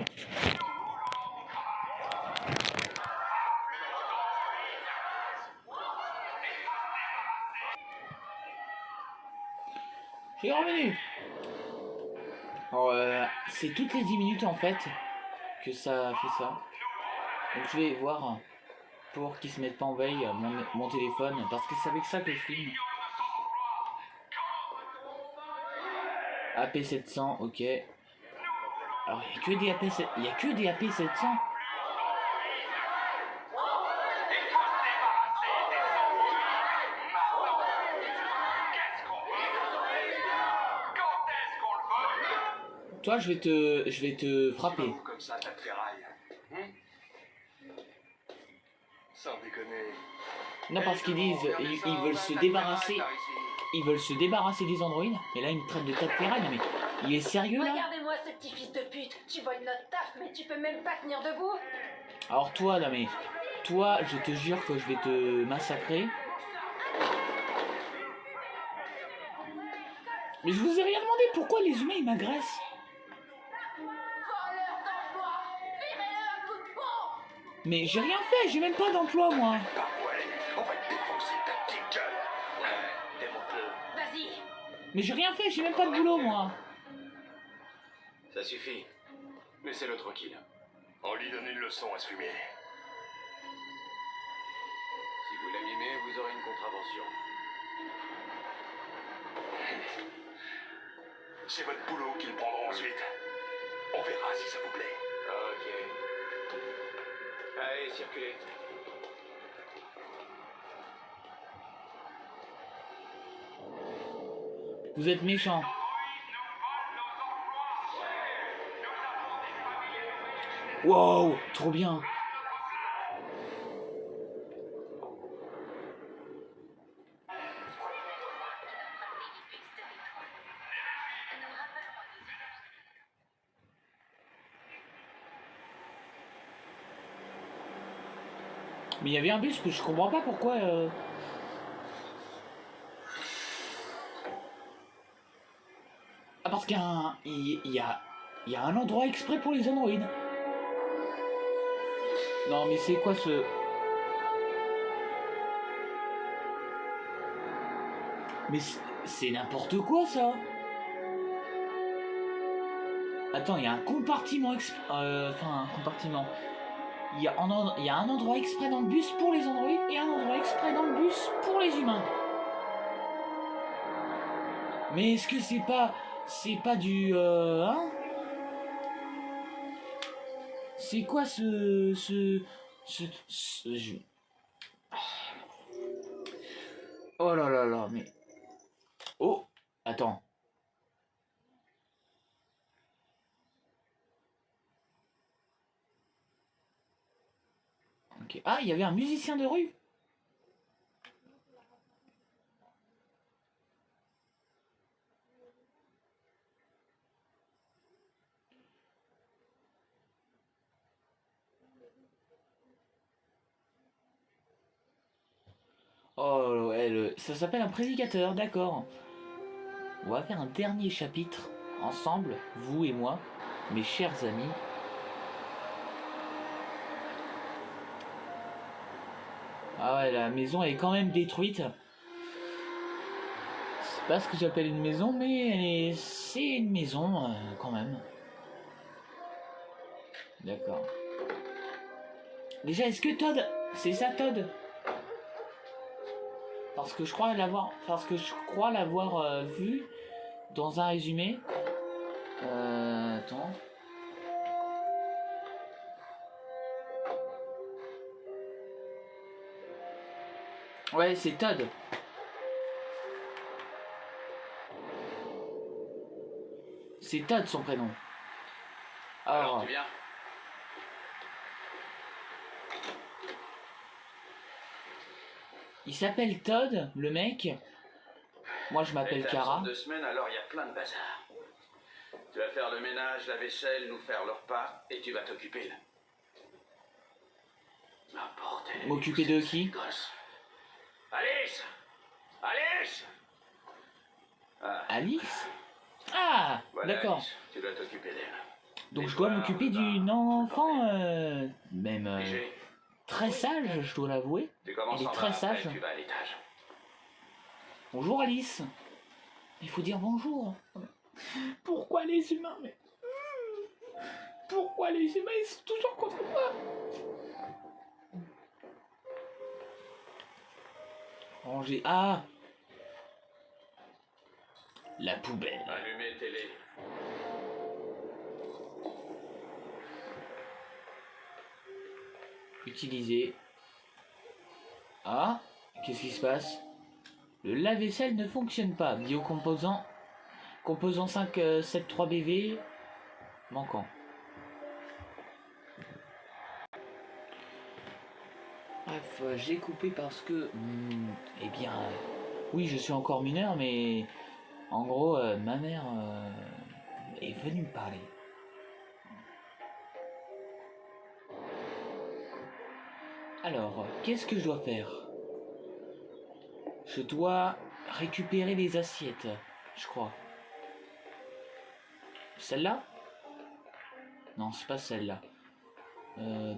J'ai revenu. Alors, c'est toutes les 10 minutes en fait que ça fait ça. Donc je vais voir pour qu'ils se mettent pas en veille mon téléphone parce que c'est avec ça que je filme. AP700, ok. Alors il y a que des AP700. Toi je vais te frapper. Comme ça, t'as de ferraille. Sans déconner. Non parce qu'ils disent ils veulent se débarrasser. Ils veulent se débarrasser des androïdes. Et là ils me traitent de tas de ferraille. Mais il est sérieux là? Regardez-moi ce petit fils de pute. Tu voles notre taf, mais tu peux même pas tenir debout. Alors toi là mais... Toi je te jure que je vais te massacrer. Mais je vous ai rien demandé. Pourquoi les humains ils m'agressent? Voleur d'emploi. Virez-le un coup de pont. Mais j'ai rien fait. J'ai même pas d'emploi moi. Bah ouais, on va te défoncer ta petite gueule. Ouais, démonte-le. Vas-y. Mais j'ai rien fait. J'ai même pas de boulot moi. Ça suffit. Laissez-le tranquille. On lui donne une leçon à se fumer. Si vous l'abîmez, vous aurez une contravention. C'est votre boulot qu'ils prendront ensuite. On verra si ça vous plaît. Ok. Allez, circulez. Vous êtes méchant. Wow, trop bien. Mais il y avait un bus que je comprends pas pourquoi. Ah, parce qu'il y a un, il y a un endroit exprès pour les androïdes. Non mais c'est quoi ce... Mais c'est n'importe quoi ça. Attends, il y a un compartiment exprès... Enfin, un compartiment. Il y a un endroit exprès dans le bus pour les androïdes et un endroit exprès dans le bus pour les humains. Mais est-ce que c'est pas... C'est pas du... Hein? C'est quoi Oh là là là, mais... Oh, attends. Ok. Ah, il y avait un musicien de rue. Oh, ouais, ça s'appelle un prédicateur, d'accord. On va faire un dernier chapitre ensemble, vous et moi, mes chers amis. Ah ouais, la maison est quand même détruite. C'est pas ce que j'appelle une maison, mais c'est une maison quand même. D'accord. Déjà, est-ce que Todd, c'est ça Todd? Parce que je crois l'avoir vu dans un résumé. Attends. Ouais, c'est Todd. C'est Todd son prénom. Alors, tu viens? Il s'appelle Todd, le mec. Moi, je m'appelle Kara. 2 semaines, alors il y a plein de bazar. Tu vas faire le ménage, la vaisselle, nous faire le repas, et tu vas t'occuper là. Ah, bordel. M'occuper de qui? Gosse. Alice! Alice! Ah, Alice? Ah, voilà, d'accord. Alice, tu dois t'occuper d'elle. Donc je dois m'occuper d'une enfant, même Léger. très sage, je dois l'avouer. Tu commences Elle est en très bas, après, sage. tu vas à l'étage. Bonjour Alice. Il faut dire bonjour. Pourquoi les humains, mais... Pourquoi les humains, ils sont toujours contre moi? Ranger. Ah, la poubelle. Allumez télé. Utiliser. Ah, qu'est-ce qui se passe? Le lave-vaisselle ne fonctionne pas. Biocomposant. Composant 573BV. Manquant. Bref, j'ai coupé parce que... eh bien... oui, je suis encore mineur, mais... En gros, ma mère est venue me parler. Alors, qu'est-ce que je dois faire? Je dois récupérer les assiettes, je crois. Celle-là? Non, c'est pas celle-là.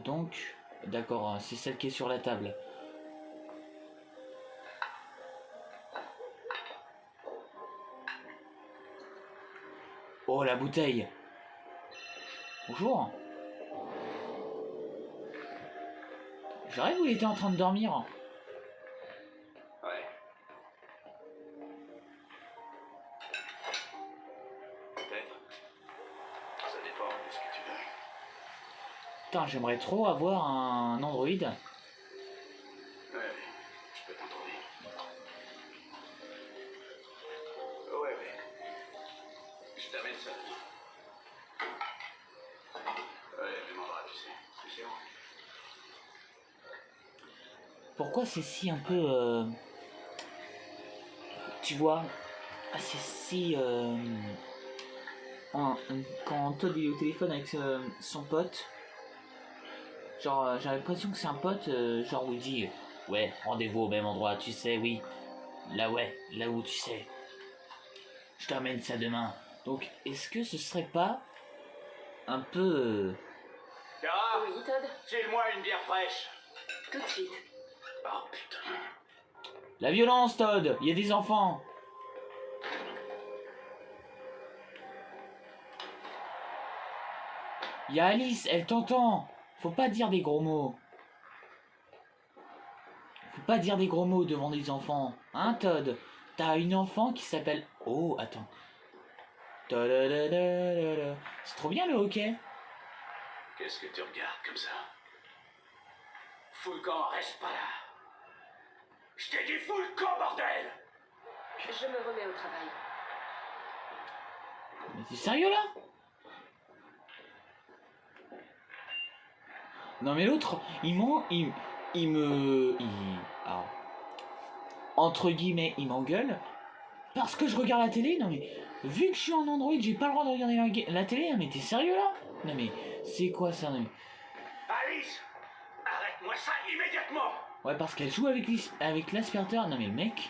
Donc, d'accord, c'est celle qui est sur la table. Oh, la bouteille! Bonjour. J'arrive où il était en train de dormir. Ouais. Peut-être. Ça dépend de ce que tu veux. Putain, j'aimerais trop avoir un Android. Ouais, je peux t'en trouver. Ouais. Je t'amène ça. Ouais, mais m'en va, tu sais. C'est sûr. Pourquoi c'est si un peu... tu vois, c'est si... quand Todd est au téléphone avec son pote, genre j'ai l'impression que c'est un pote, genre où il dit ouais, rendez-vous au même endroit, tu sais, oui. Là ouais, là où tu sais. Je t'amène ça demain. Donc est-ce que ce serait pas un peu... Cara, Oui, Todd, file-moi une bière fraîche. tout de suite. Oh putain. La violence, Todd, il y a des enfants. Il y a Alice, elle t'entend. Faut pas dire des gros mots. Faut pas dire des gros mots devant des enfants. Hein, Todd? T'as une enfant qui s'appelle... Oh, attends. Ta-da-da-da-da-da. C'est trop bien le hockey. Qu'est-ce que tu regardes comme ça? Fous le camp, reste pas là. Je t'ai dit fous le camp, bordel! Je me remets au travail. Mais t'es sérieux là? Non mais l'autre, alors, entre guillemets, il m'engueule parce que je regarde la télé. Non mais, vu que je suis en Android, j'ai pas le droit de regarder la télé. Non mais t'es sérieux là? Non mais, c'est quoi ça? Non, mais... Alice! Arrête-moi ça immédiatement! Ouais, parce qu'elle joue avec l'aspirateur. Non mais le mec...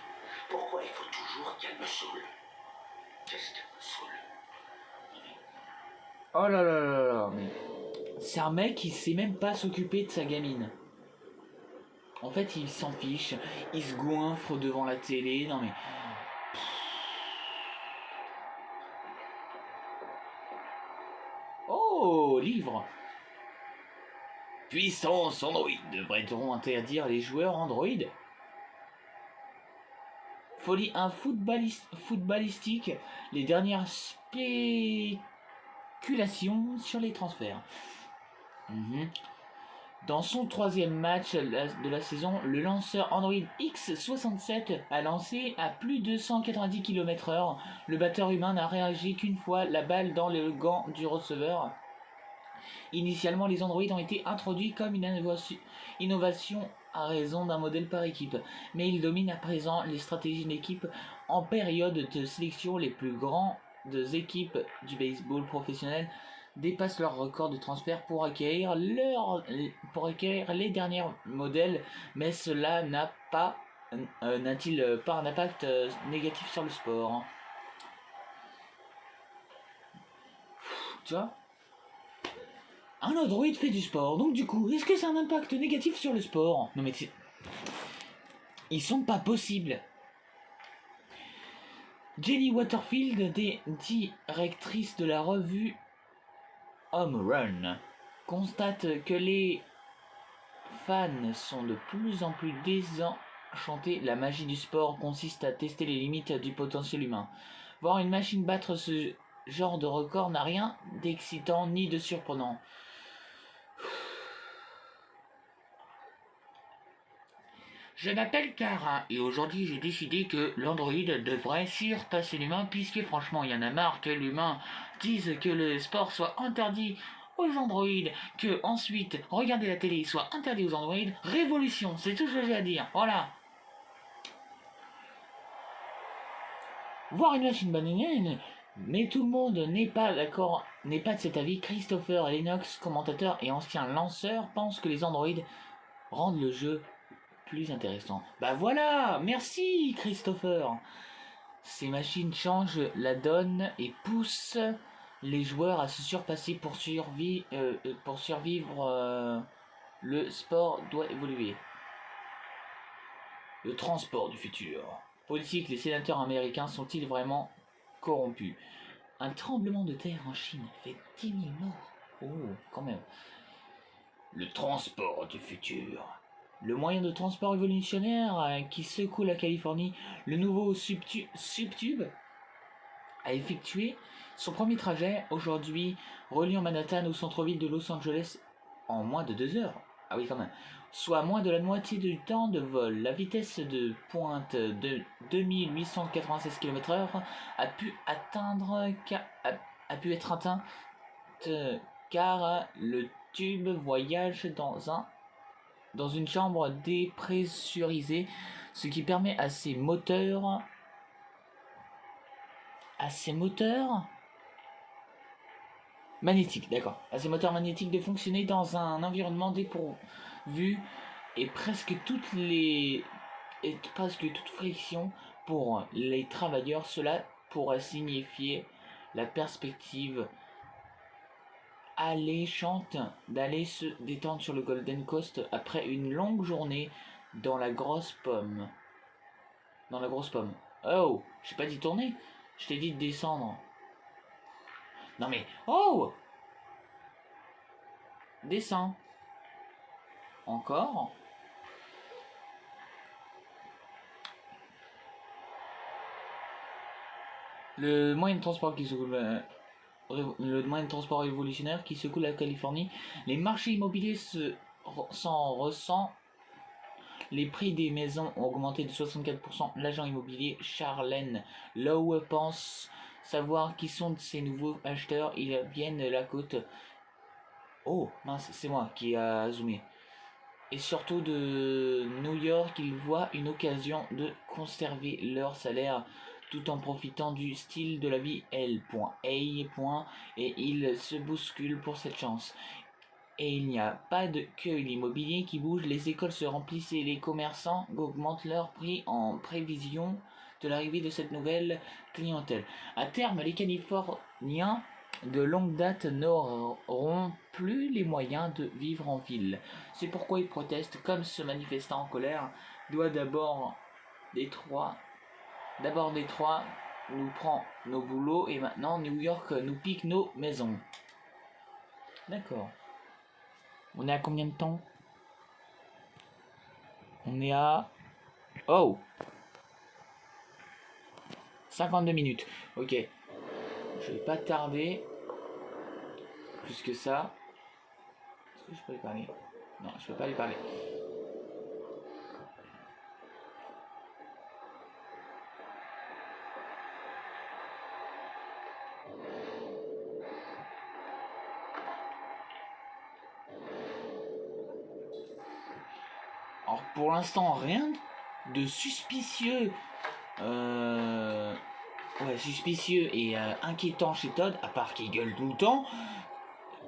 Pourquoi il faut toujours qu'elle me saoule? Qu'est-ce qu'elle me saoule? Oh là là là là, mais... C'est un mec qui sait même pas s'occuper de sa gamine. En fait, il s'en fiche. Il se goinfre devant la télé. Non mais... Oh, livre. Puissance Android. Devrait-on interdire les joueurs Android? Folie footballistique. Les dernières spéculations sur les transferts. Dans son troisième match de la saison, le lanceur Android X67 a lancé à plus de 190 km/h. Le batteur humain n'a réagi qu'une fois, la balle dans le gant du receveur. Initialement, les Androids ont été introduits comme une innovation à raison d'un modèle par équipe, mais ils dominent à présent les stratégies d'équipe en période de sélection. Les plus grandes équipes du baseball professionnel dépassent leur record de transfert pour acquérir les derniers modèles, mais cela n'a-t-il pas un impact négatif sur le sport? Tu vois? Un Android fait du sport, donc du coup, est-ce que c'est un impact négatif sur le sport? Non mais ils sont pas possibles. Jenny Waterfield, directrice de la revue Home Run, constate que les fans sont de plus en plus désenchantés. La magie du sport consiste à tester les limites du potentiel humain. Voir une machine battre ce genre de record n'a rien d'excitant ni de surprenant. Je m'appelle Cara et aujourd'hui j'ai décidé que l'Android devrait surpasser l'humain puisque franchement il y en a marre que l'humain dise que le sport soit interdit aux Android, que ensuite regarder la télé soit interdit aux Android. Révolution, c'est tout ce que j'ai à dire, voilà. Voir une machine bananienne, mais tout le monde n'est pas d'accord, n'est pas de cet avis. Christopher Lennox, commentateur et ancien lanceur, pense que les Android rendent le jeu plus intéressant. Bah voilà, merci Christopher. Ces machines changent la donne et poussent les joueurs à se surpasser pour survivre. Le sport doit évoluer. Le transport du futur. Politique, les sénateurs américains sont-ils vraiment corrompus? Un tremblement de terre en Chine fait 10 000 morts. Oh, quand même. Le transport du futur. Le moyen de transport révolutionnaire qui secoue la Californie, le nouveau Subtube, a effectué son premier trajet aujourd'hui, reliant Manhattan au centre-ville de Los Angeles en moins de 2 heures. Ah oui, quand même. Soit moins de la moitié du temps de vol. La vitesse de pointe de 2896 km/h a pu être atteinte car le tube voyage dans une chambre dépressurisée, ce qui permet à ses moteurs magnétiques, d'accord, à ces moteurs magnétiques de fonctionner dans un environnement dépourvu et presque toute friction pour les travailleurs. Cela pourrait signifier la perspective alléchante d'aller se détendre sur le Golden Coast après une longue journée dans la grosse pomme. Oh, j'ai pas dit tourner, je t'ai dit de descendre. Non mais, oh, descends. Encore. Le moyen de transport révolutionnaire qui secoue la Californie. Les marchés immobiliers s'en ressent. Les prix des maisons ont augmenté de 64%. L'agent immobilier Charlène Lowe pense savoir qui sont ces nouveaux acheteurs. Ils viennent de la côte. Oh mince, c'est moi qui a zoomé. Et surtout de New York, ils voient une occasion de conserver leur salaire tout en profitant du style de la vie L.A. Et ils se bousculent pour cette chance. Et il n'y a pas que l'immobilier qui bouge, les écoles se remplissent et les commerçants augmentent leurs prix en prévision de l'arrivée de cette nouvelle clientèle. À terme, les Californiens de longue date n'auront plus les moyens de vivre en ville. C'est pourquoi ils protestent, comme ce manifestant en colère doit D'abord Détroit nous prend nos boulots et maintenant New York nous pique nos maisons. D'accord. On est à combien de temps? On est à... Oh, 52 minutes. Ok. Je vais pas tarder plus que ça. Est-ce que je peux lui parler? Non, je peux pas lui parler. Alors pour l'instant, rien de suspicieux. Suspicieux et inquiétant chez Todd, à part qu'il gueule tout le temps,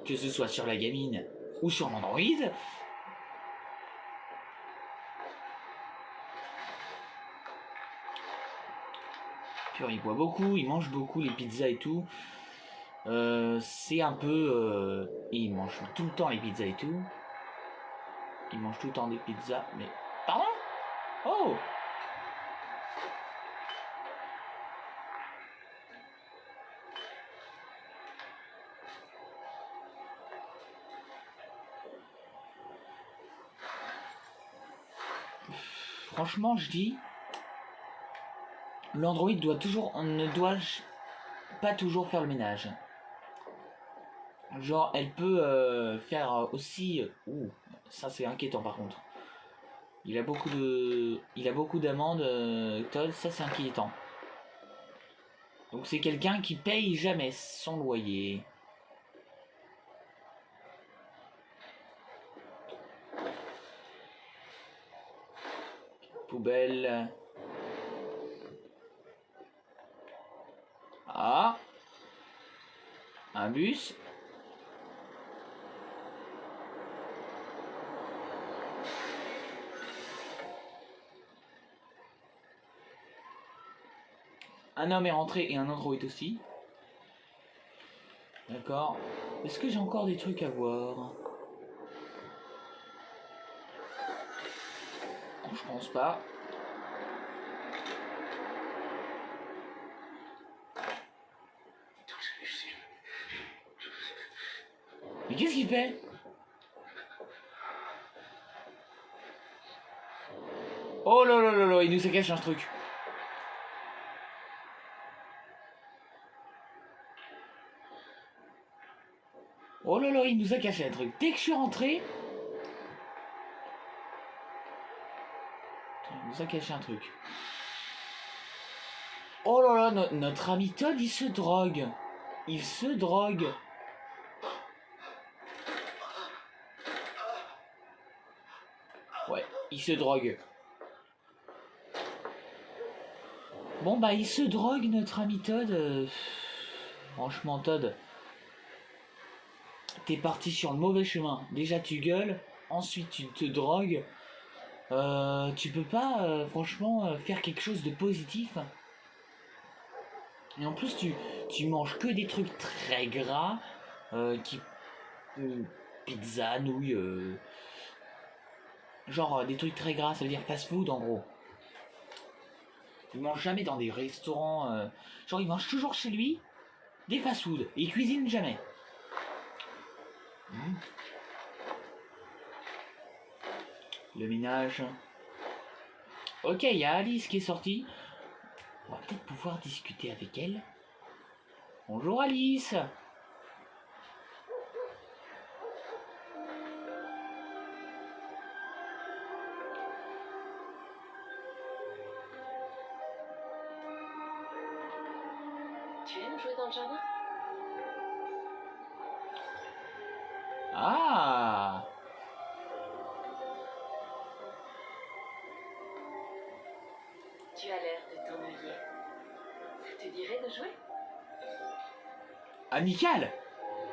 que ce soit sur la gamine ou sur l'Android. Puis il boit beaucoup, il mange beaucoup les pizzas et tout. C'est un peu... il mange tout le temps les pizzas et tout. Il mange tout le temps des pizzas, mais... Pardon? Oh! Franchement, je dis... L'Android ne doit pas toujours faire le ménage. Genre, elle peut faire aussi... Ouh, ça c'est inquiétant par contre. Il a beaucoup d'amendes, Todd, ça c'est inquiétant. Donc c'est quelqu'un qui paye jamais son loyer. Poubelle. Ah, un bus. Un homme est rentré et un Android aussi. D'accord. Est-ce que j'ai encore des trucs à voir? Non, je pense pas. Mais qu'est-ce qu'il fait? Oh là là là là, il nous se cache un truc. Oh là là, il nous a caché un truc. Dès que je suis rentré... Il nous a caché un truc. Oh là là, notre ami Todd, il se drogue. Il se drogue. Ouais, il se drogue. Bon bah, il se drogue, notre ami Todd. Franchement, Todd, t'es parti sur le mauvais chemin. Déjà, tu gueules. Ensuite, tu te drogues. Tu peux pas, franchement, faire quelque chose de positif. Et en plus, tu manges que des trucs très gras, pizza, nouilles, genre des trucs très gras, ça veut dire fast-food en gros. Il mange jamais dans des restaurants, genre il mange toujours chez lui des fast-food, et il cuisine jamais. Le ménage. Ok, il y a Alice qui est sortie. On va peut-être pouvoir discuter avec elle. Bonjour Alice. Tu aimes jouer dans le jardin? Ah. Tu as l'air de t'ennuyer. Ça te dirait de jouer? Amical.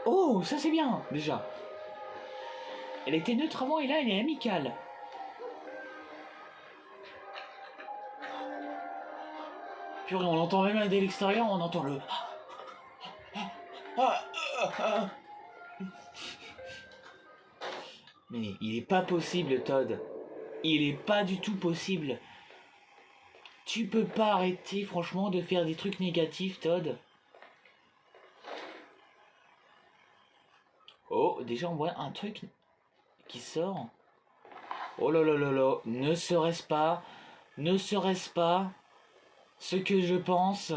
Oh, ça c'est bien, déjà. Elle était neutre avant et là elle est amicale. Purée, on l'entend même dès l'extérieur, on entend le... Mais il est pas possible, Todd. Il est pas du tout possible. Tu peux pas arrêter, franchement, de faire des trucs négatifs, Todd. Oh, déjà on voit un truc qui sort. Oh là là là là, ne serait-ce pas ce que je pense.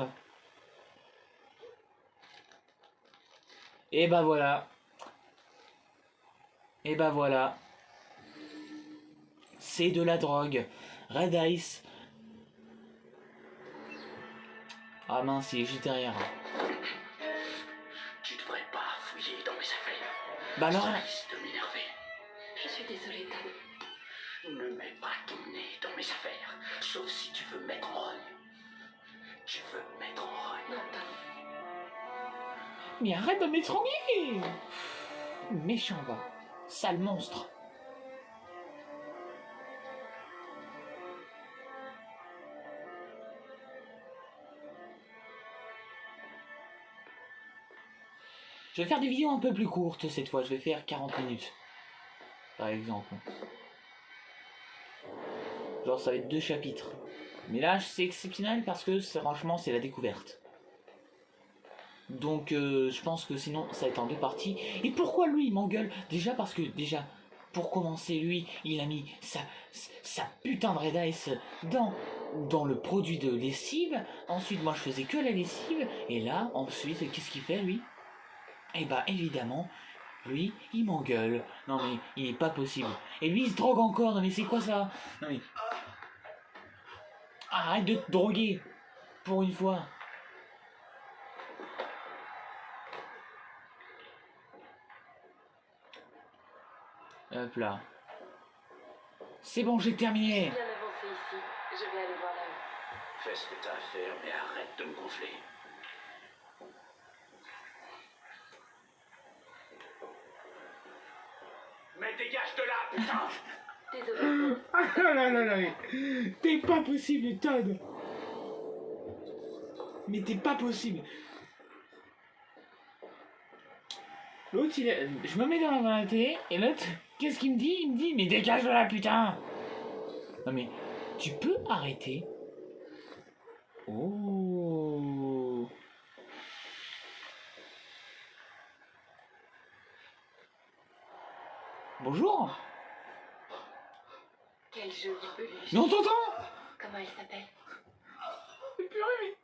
Et bah voilà. Et bah voilà. C'est de la drogue. Red Ice. Ah mince, il est juste derrière. Tu devrais pas fouiller dans mes affaires. Bah alors... Ça risque de m'énerver. Je suis désolée, Tom. Ne mets pas ton nez dans mes affaires, sauf si tu veux me mettre en rogne. Tu veux me mettre en rogne. Non, Tom. Mais arrête de m'étrangler. Méchant, va. Sale monstre. Je vais faire des vidéos un peu plus courtes cette fois. Je vais faire 40 minutes. Par exemple. Genre ça va être 2 chapitres. Mais là c'est exceptionnel parce que franchement c'est la découverte. Donc je pense que sinon ça va être en 2 parties. Et pourquoi lui il m'engueule? Déjà parce que pour commencer lui il a mis sa putain de Red Ice dans le produit de lessive. Ensuite moi je faisais que la lessive. Et là ensuite qu'est-ce qu'il fait lui? Et bah évidemment lui il m'engueule. Non mais il est pas possible. Et lui il se drogue encore. Non mais c'est quoi ça? Non mais... Arrête de te droguer. Pour une fois. Hop là. C'est bon, j'ai terminé. Bien avancé ici. Je vais aller voir là-haut. Fais ce que t'as à faire, mais arrête de me gonfler. Mais dégage de là, putain! Désolée. Ah non, non, non, non, mais... T'es pas possible, Todd. Mais t'es pas possible. L'autre, je me mets dans la télé, et l'autre, qu'est-ce qu'il me dit? Il me dit, mais dégage de là, putain! Non mais, tu peux arrêter? Oh. Bonjour. Quelle jolie peluche. Non, t'entends? Comment elle s'appelle? Mais purée,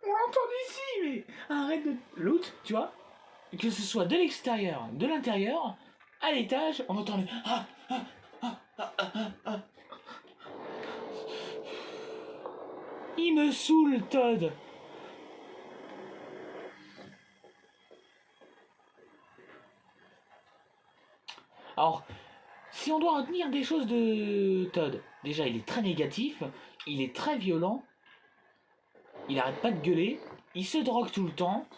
mais on l'entend d'ici, mais arrête de... L'autre, tu vois, que ce soit de l'extérieur, de l'intérieur, à l'étage, on entend le... Il me saoule, Todd. Alors, si on doit retenir des choses de Todd, déjà il est très négatif, il est très violent, il arrête pas de gueuler, il se drogue tout le temps,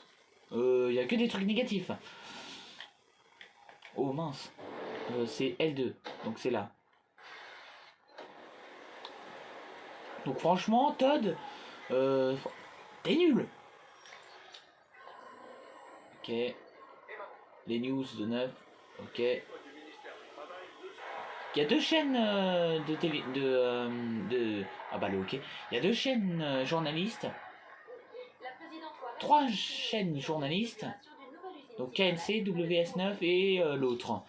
il y a que des trucs négatifs. Oh mince, c'est L2, donc c'est là. Donc franchement, Todd, t'es nul. Ok, les news de 9, ok. Il y a deux chaînes de télé... Ah bah le hockey. Il y a deux chaînes journalistes. Trois chaînes journalistes. Donc KNC, WS9 et l'autre.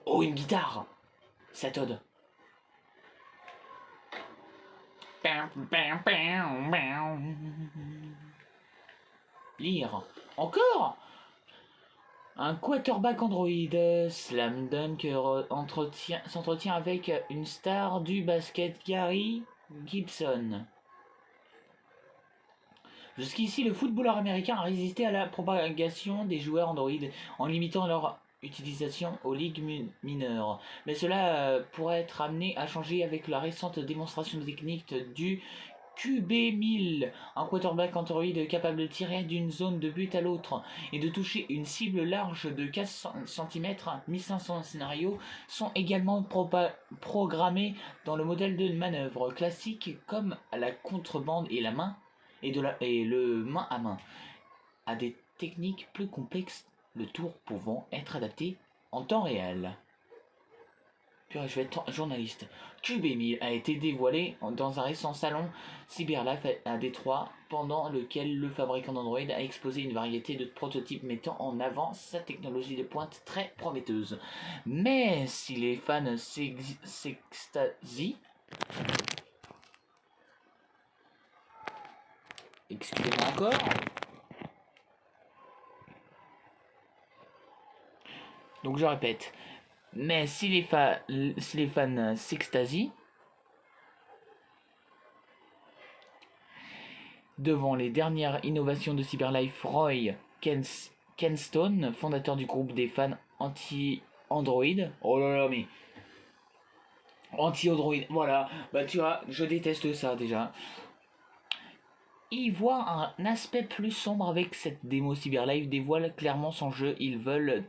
Oh, une guitare. C'est Todd. Lire. Encore. Un quarterback Android, Slam Dunk s'entretient avec une star du basket, Gary Gibson. Jusqu'ici, le footballeur américain a résisté à la propagation des joueurs Android en limitant leur utilisation aux ligues mineures. Mais cela pourrait être amené à changer avec la récente démonstration technique du QB1000, un quarterback Android capable de tirer d'une zone de but à l'autre et de toucher une cible large de 15 cm. 1500 scénarios sont également programmés dans le modèle de manœuvre classique comme la contrebande et la main et le main à main, à des techniques plus complexes, le tour pouvant être adapté en temps réel. Purée, je vais être journaliste. QB1000 a été dévoilé dans un récent salon CyberLife à Détroit, pendant lequel le fabricant d'Android a exposé une variété de prototypes mettant en avant sa technologie de pointe très prometteuse. Mais si les fans s'extasient... Excusez-moi encore. Donc je répète. Mais si les fans s'extasient devant les dernières innovations de CyberLife, Roy Kenstone, fondateur du groupe des fans anti-Android. Oh là là, mais... Anti-Android, voilà. Bah tu vois, je déteste ça déjà. Il voit un aspect plus sombre avec cette démo. CyberLife dévoile clairement son jeu. Ils veulent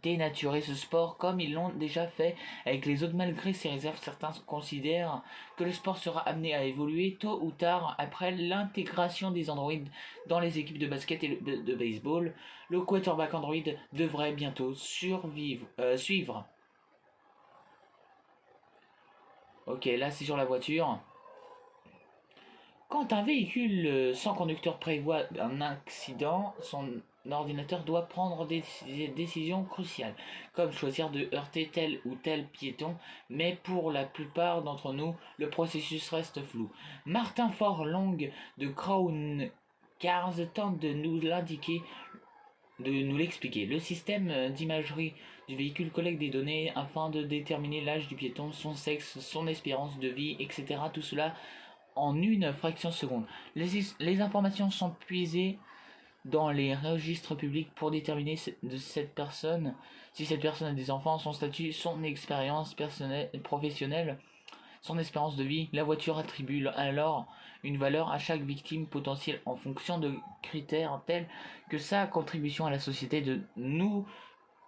dénaturer ce sport comme ils l'ont déjà fait avec les autres. Malgré ces réserves, certains considèrent que le sport sera amené à évoluer tôt ou tard après l'intégration des androïdes dans les équipes de basket et de baseball. Le quarterback Android devrait bientôt suivre. Ok, là c'est sur la voiture. Quand un véhicule sans conducteur prévoit un accident, son ordinateur doit prendre des décisions cruciales, comme choisir de heurter tel ou tel piéton, mais pour la plupart d'entre nous, le processus reste flou. Martin Forlong de Crown Cars tente de nous l'expliquer. Le système d'imagerie du véhicule collecte des données afin de déterminer l'âge du piéton, son sexe, son espérance de vie, etc. Tout cela en une fraction de seconde. Les informations sont puisées dans les registres publics pour déterminer si cette personne a des enfants, son statut, son expérience professionnelle, son espérance de vie. La voiture attribue alors une valeur à chaque victime potentielle en fonction de critères tels que sa contribution à la société. Nous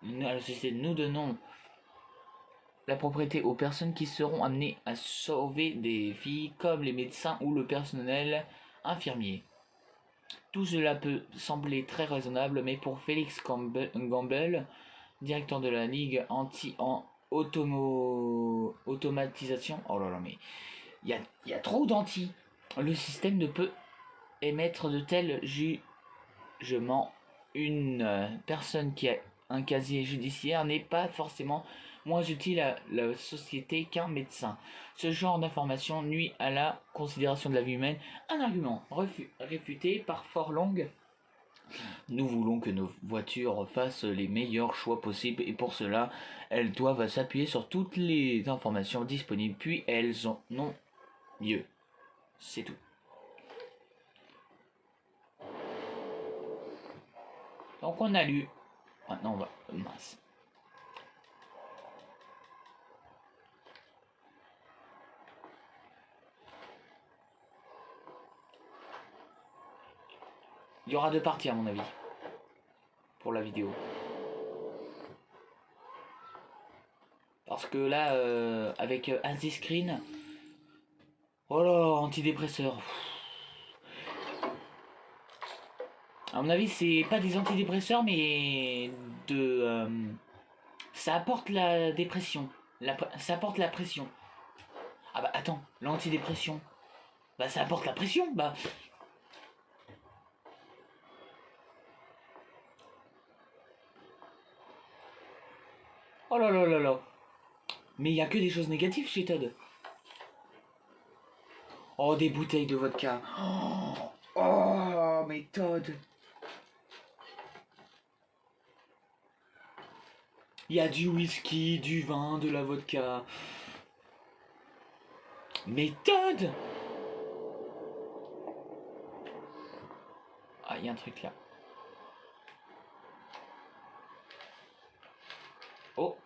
donnons la propriété aux personnes qui seront amenées à sauver des vies, comme les médecins ou le personnel infirmier. Tout cela peut sembler très raisonnable, mais pour Félix Gamble, directeur de la Ligue anti-automatisation, oh là là, mais il y a trop d'anti. Le système ne peut émettre de tels une personne qui a un casier judiciaire n'est pas forcément moins utile à la société qu'un médecin. Ce genre d'information nuit à la considération de la vie humaine. Un argument réfuté par Forlong. Nous voulons que nos voitures fassent les meilleurs choix possibles et pour cela, elles doivent s'appuyer sur toutes les informations disponibles, puis elles en ont mieux. C'est tout. Donc on a lu. Maintenant on va. Mince. Il y aura 2 parties à mon avis. Pour la vidéo. Parce que là, avec Anti-Screen. Oh là, antidépresseur. À mon avis, c'est pas des antidépresseurs, mais ça apporte la dépression. Ça apporte la pression. Ah bah attends, l'antidépression. Bah ça apporte la pression, bah. Oh là là là là. Mais il y a que des choses négatives chez Todd. Oh, des bouteilles de vodka. Oh mais Todd. Il y a du whisky, du vin, de la vodka. Méthode. Ah, il y a un truc là. Oh.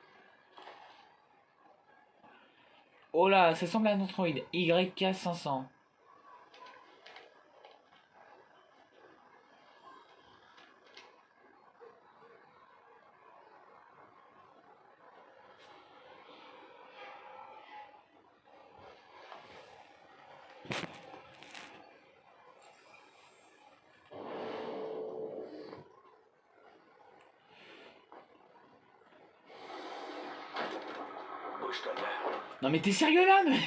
Oh là, ça semble un Android. YK500. Bouge-toi de là. Non mais t'es sérieux là mais...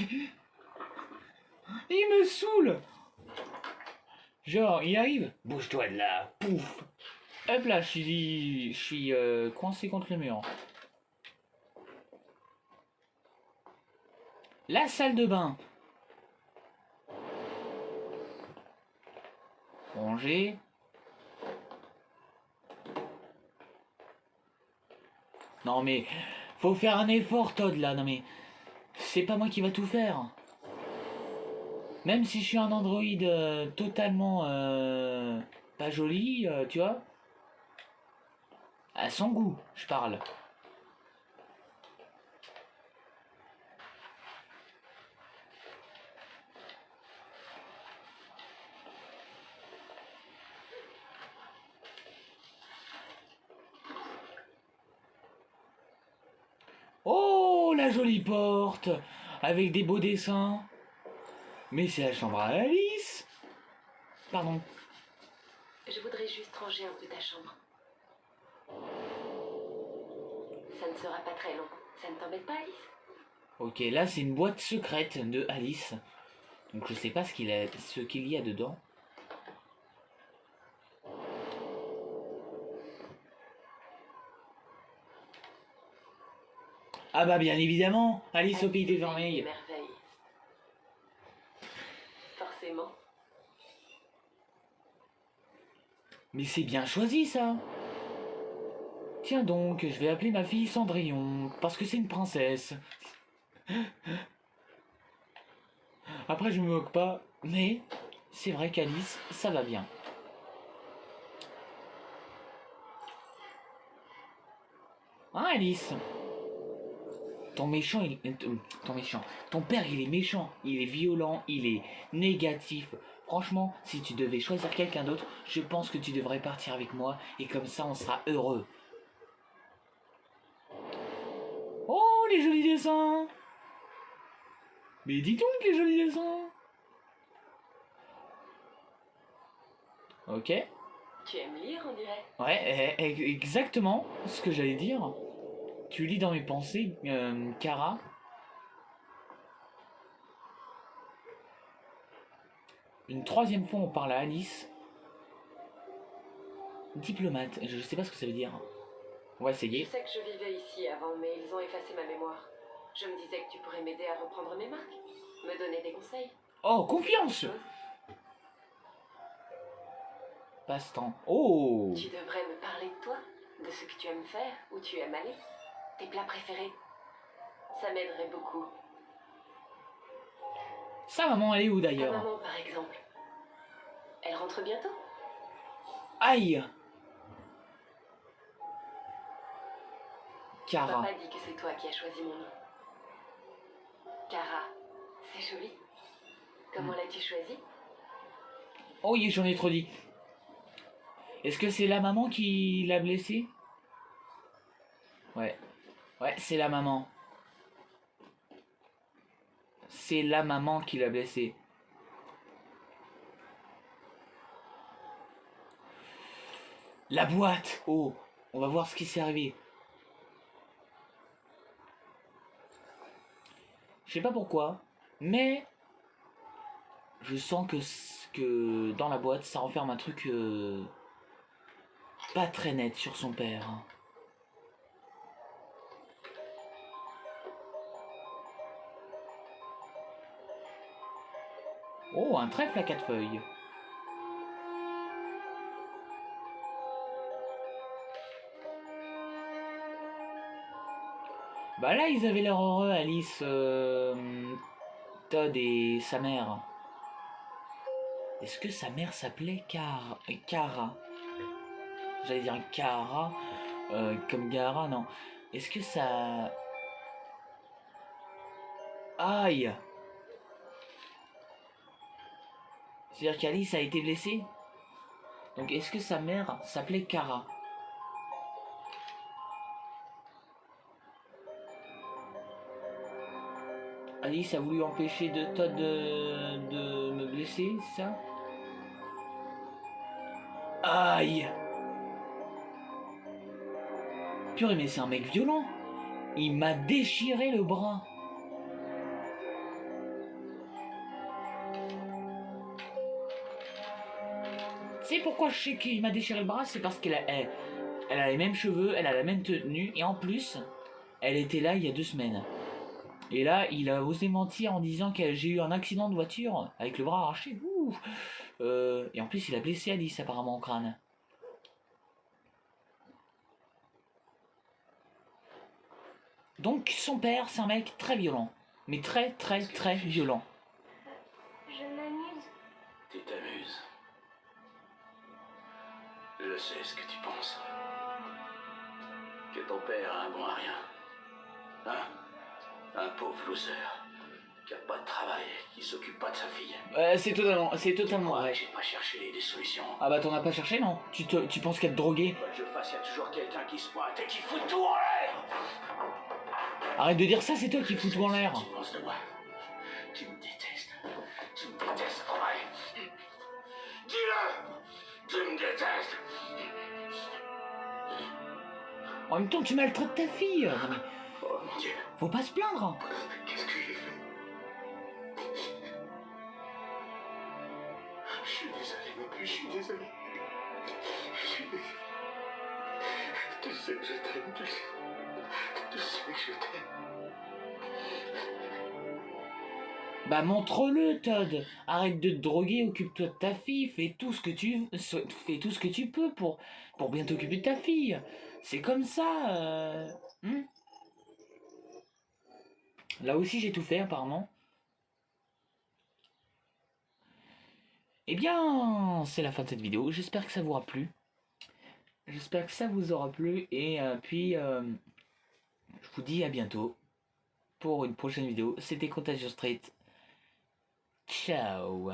Il me saoule. Genre, il arrive. Bouge-toi de là. Pouf. Hop là, je suis coincé contre le mur. La salle de bain. Ranger. Non mais... Faut faire un effort, Todd, là. Non mais... C'est pas moi qui va tout faire. Même si je suis un Android totalement... pas joli, tu vois. À son goût, je parle. Oh, la jolie porte avec des beaux dessins. Mais c'est la chambre à Alice. Pardon. Je voudrais juste ranger un peu ta chambre. Ça ne sera pas très long. Ça ne t'embête pas, Alice? Ok, là c'est une boîte secrète de Alice. Donc je sais pas ce qu'il y a dedans. Ah bah bien évidemment, Alice au pays des merveilles. Merveille. Forcément. Mais c'est bien choisi ça. Tiens donc, je vais appeler ma fille Cendrillon, parce que c'est une princesse. Après je me moque pas, mais c'est vrai qu'Alice, ça va bien. Hein Alice? Ton méchant, ton père il est méchant, il est violent, il est négatif. Franchement, si tu devais choisir quelqu'un d'autre, je pense que tu devrais partir avec moi et comme ça on sera heureux. Oh, les jolis dessins! Mais dis donc les jolis dessins! Ok. Tu aimes lire, on dirait? Ouais, exactement ce que j'allais dire. Tu lis dans mes pensées, Kara. Une troisième fois, on parle à Alice. Diplomate, je sais pas ce que ça veut dire. On va Je essayer. sais que je vivais ici avant, mais ils ont effacé ma mémoire. Je me disais que tu pourrais m'aider à reprendre mes marques, me donner des conseils. Oh, confiance! Passe-temps. Oh! Tu devrais me parler de toi, de ce que tu aimes faire, où tu aimes aller, tes plats préférés. Ça m'aiderait beaucoup. Sa maman, elle est où Ta d'ailleurs? maman, par exemple. Elle rentre bientôt? Aïe! Cara. Papa dit que c'est toi qui as choisi mon nom. Cara, c'est joli. Comment l'as-tu choisi? Oh, j'en ai trop dit. Est-ce que c'est la maman qui l'a blessé? Ouais. Ouais, c'est la maman. C'est la maman qui l'a blessé. La boîte! Oh, on va voir ce qui s'est arrivé. Je sais pas pourquoi, mais je sens que dans la boîte, ça renferme un truc pas très net sur son père. Oh, un trèfle à 4 feuilles. Bah là, ils avaient l'air heureux, Alice, Todd et sa mère. Est-ce que sa mère s'appelait Cara? J'allais dire Cara, comme Gara, non. Est-ce que ça... Aïe! C'est-à-dire qu'Alice a été blessée? Donc est-ce que sa mère s'appelait Cara? Alice a voulu empêcher Todd de me blesser, c'est ça? Aïe! Purée, mais c'est un mec violent! Il m'a déchiré le bras! Tu sais pourquoi je sais qu'il m'a déchiré le bras? C'est parce qu'elle a les mêmes cheveux, elle a la même tenue, et en plus, elle était là il y a 2 semaines. Et là, il a osé mentir en disant que j'ai eu un accident de voiture avec le bras arraché. Ouh. Et en plus, il a blessé Alice apparemment au crâne. Donc son père, c'est un mec très violent. Mais très très très violent. Je m'amuse. Tu t'amuses. Je sais ce que tu penses. Que ton père a un bon à rien. Hein? Un pauvre loser. Qui a pas de travail, qui s'occupe pas de sa fille. C'est totalement Moi, vrai. j'ai pas cherché des solutions. Ah bah t'en as pas cherché, non? Tu penses qu'être drogué? Quoi que je fasse, y a toujours quelqu'un qui se pointe et qui fout tout en l'air. Arrête de dire ça, c'est toi qui fous tout en l'air. Tu penses de moi. Tu me détestes. Tu me détestes, ouais. Dis-le. Tu me détestes. En même temps, tu maltraites ta fille. Non, mais Oh mon Dieu. faut pas se plaindre. Qu'est-ce que j'ai fait? Je suis désolé, mon plus, je suis désolé. Je suis désolé. Tu sais que je t'aime, tu sais. Tu sais que je t'aime. Bah montre-le, Todd. Arrête de te droguer, occupe-toi de ta fille, fais tout ce que tu peux pour bien t'occuper de ta fille. C'est comme ça. Là aussi j'ai tout fait apparemment. Eh bien, c'est la fin de cette vidéo. J'espère que ça vous aura plu. J'espère que ça vous aura plu. Et puis, je vous dis à bientôt pour une prochaine vidéo. C'était Contagion Street. Ciao.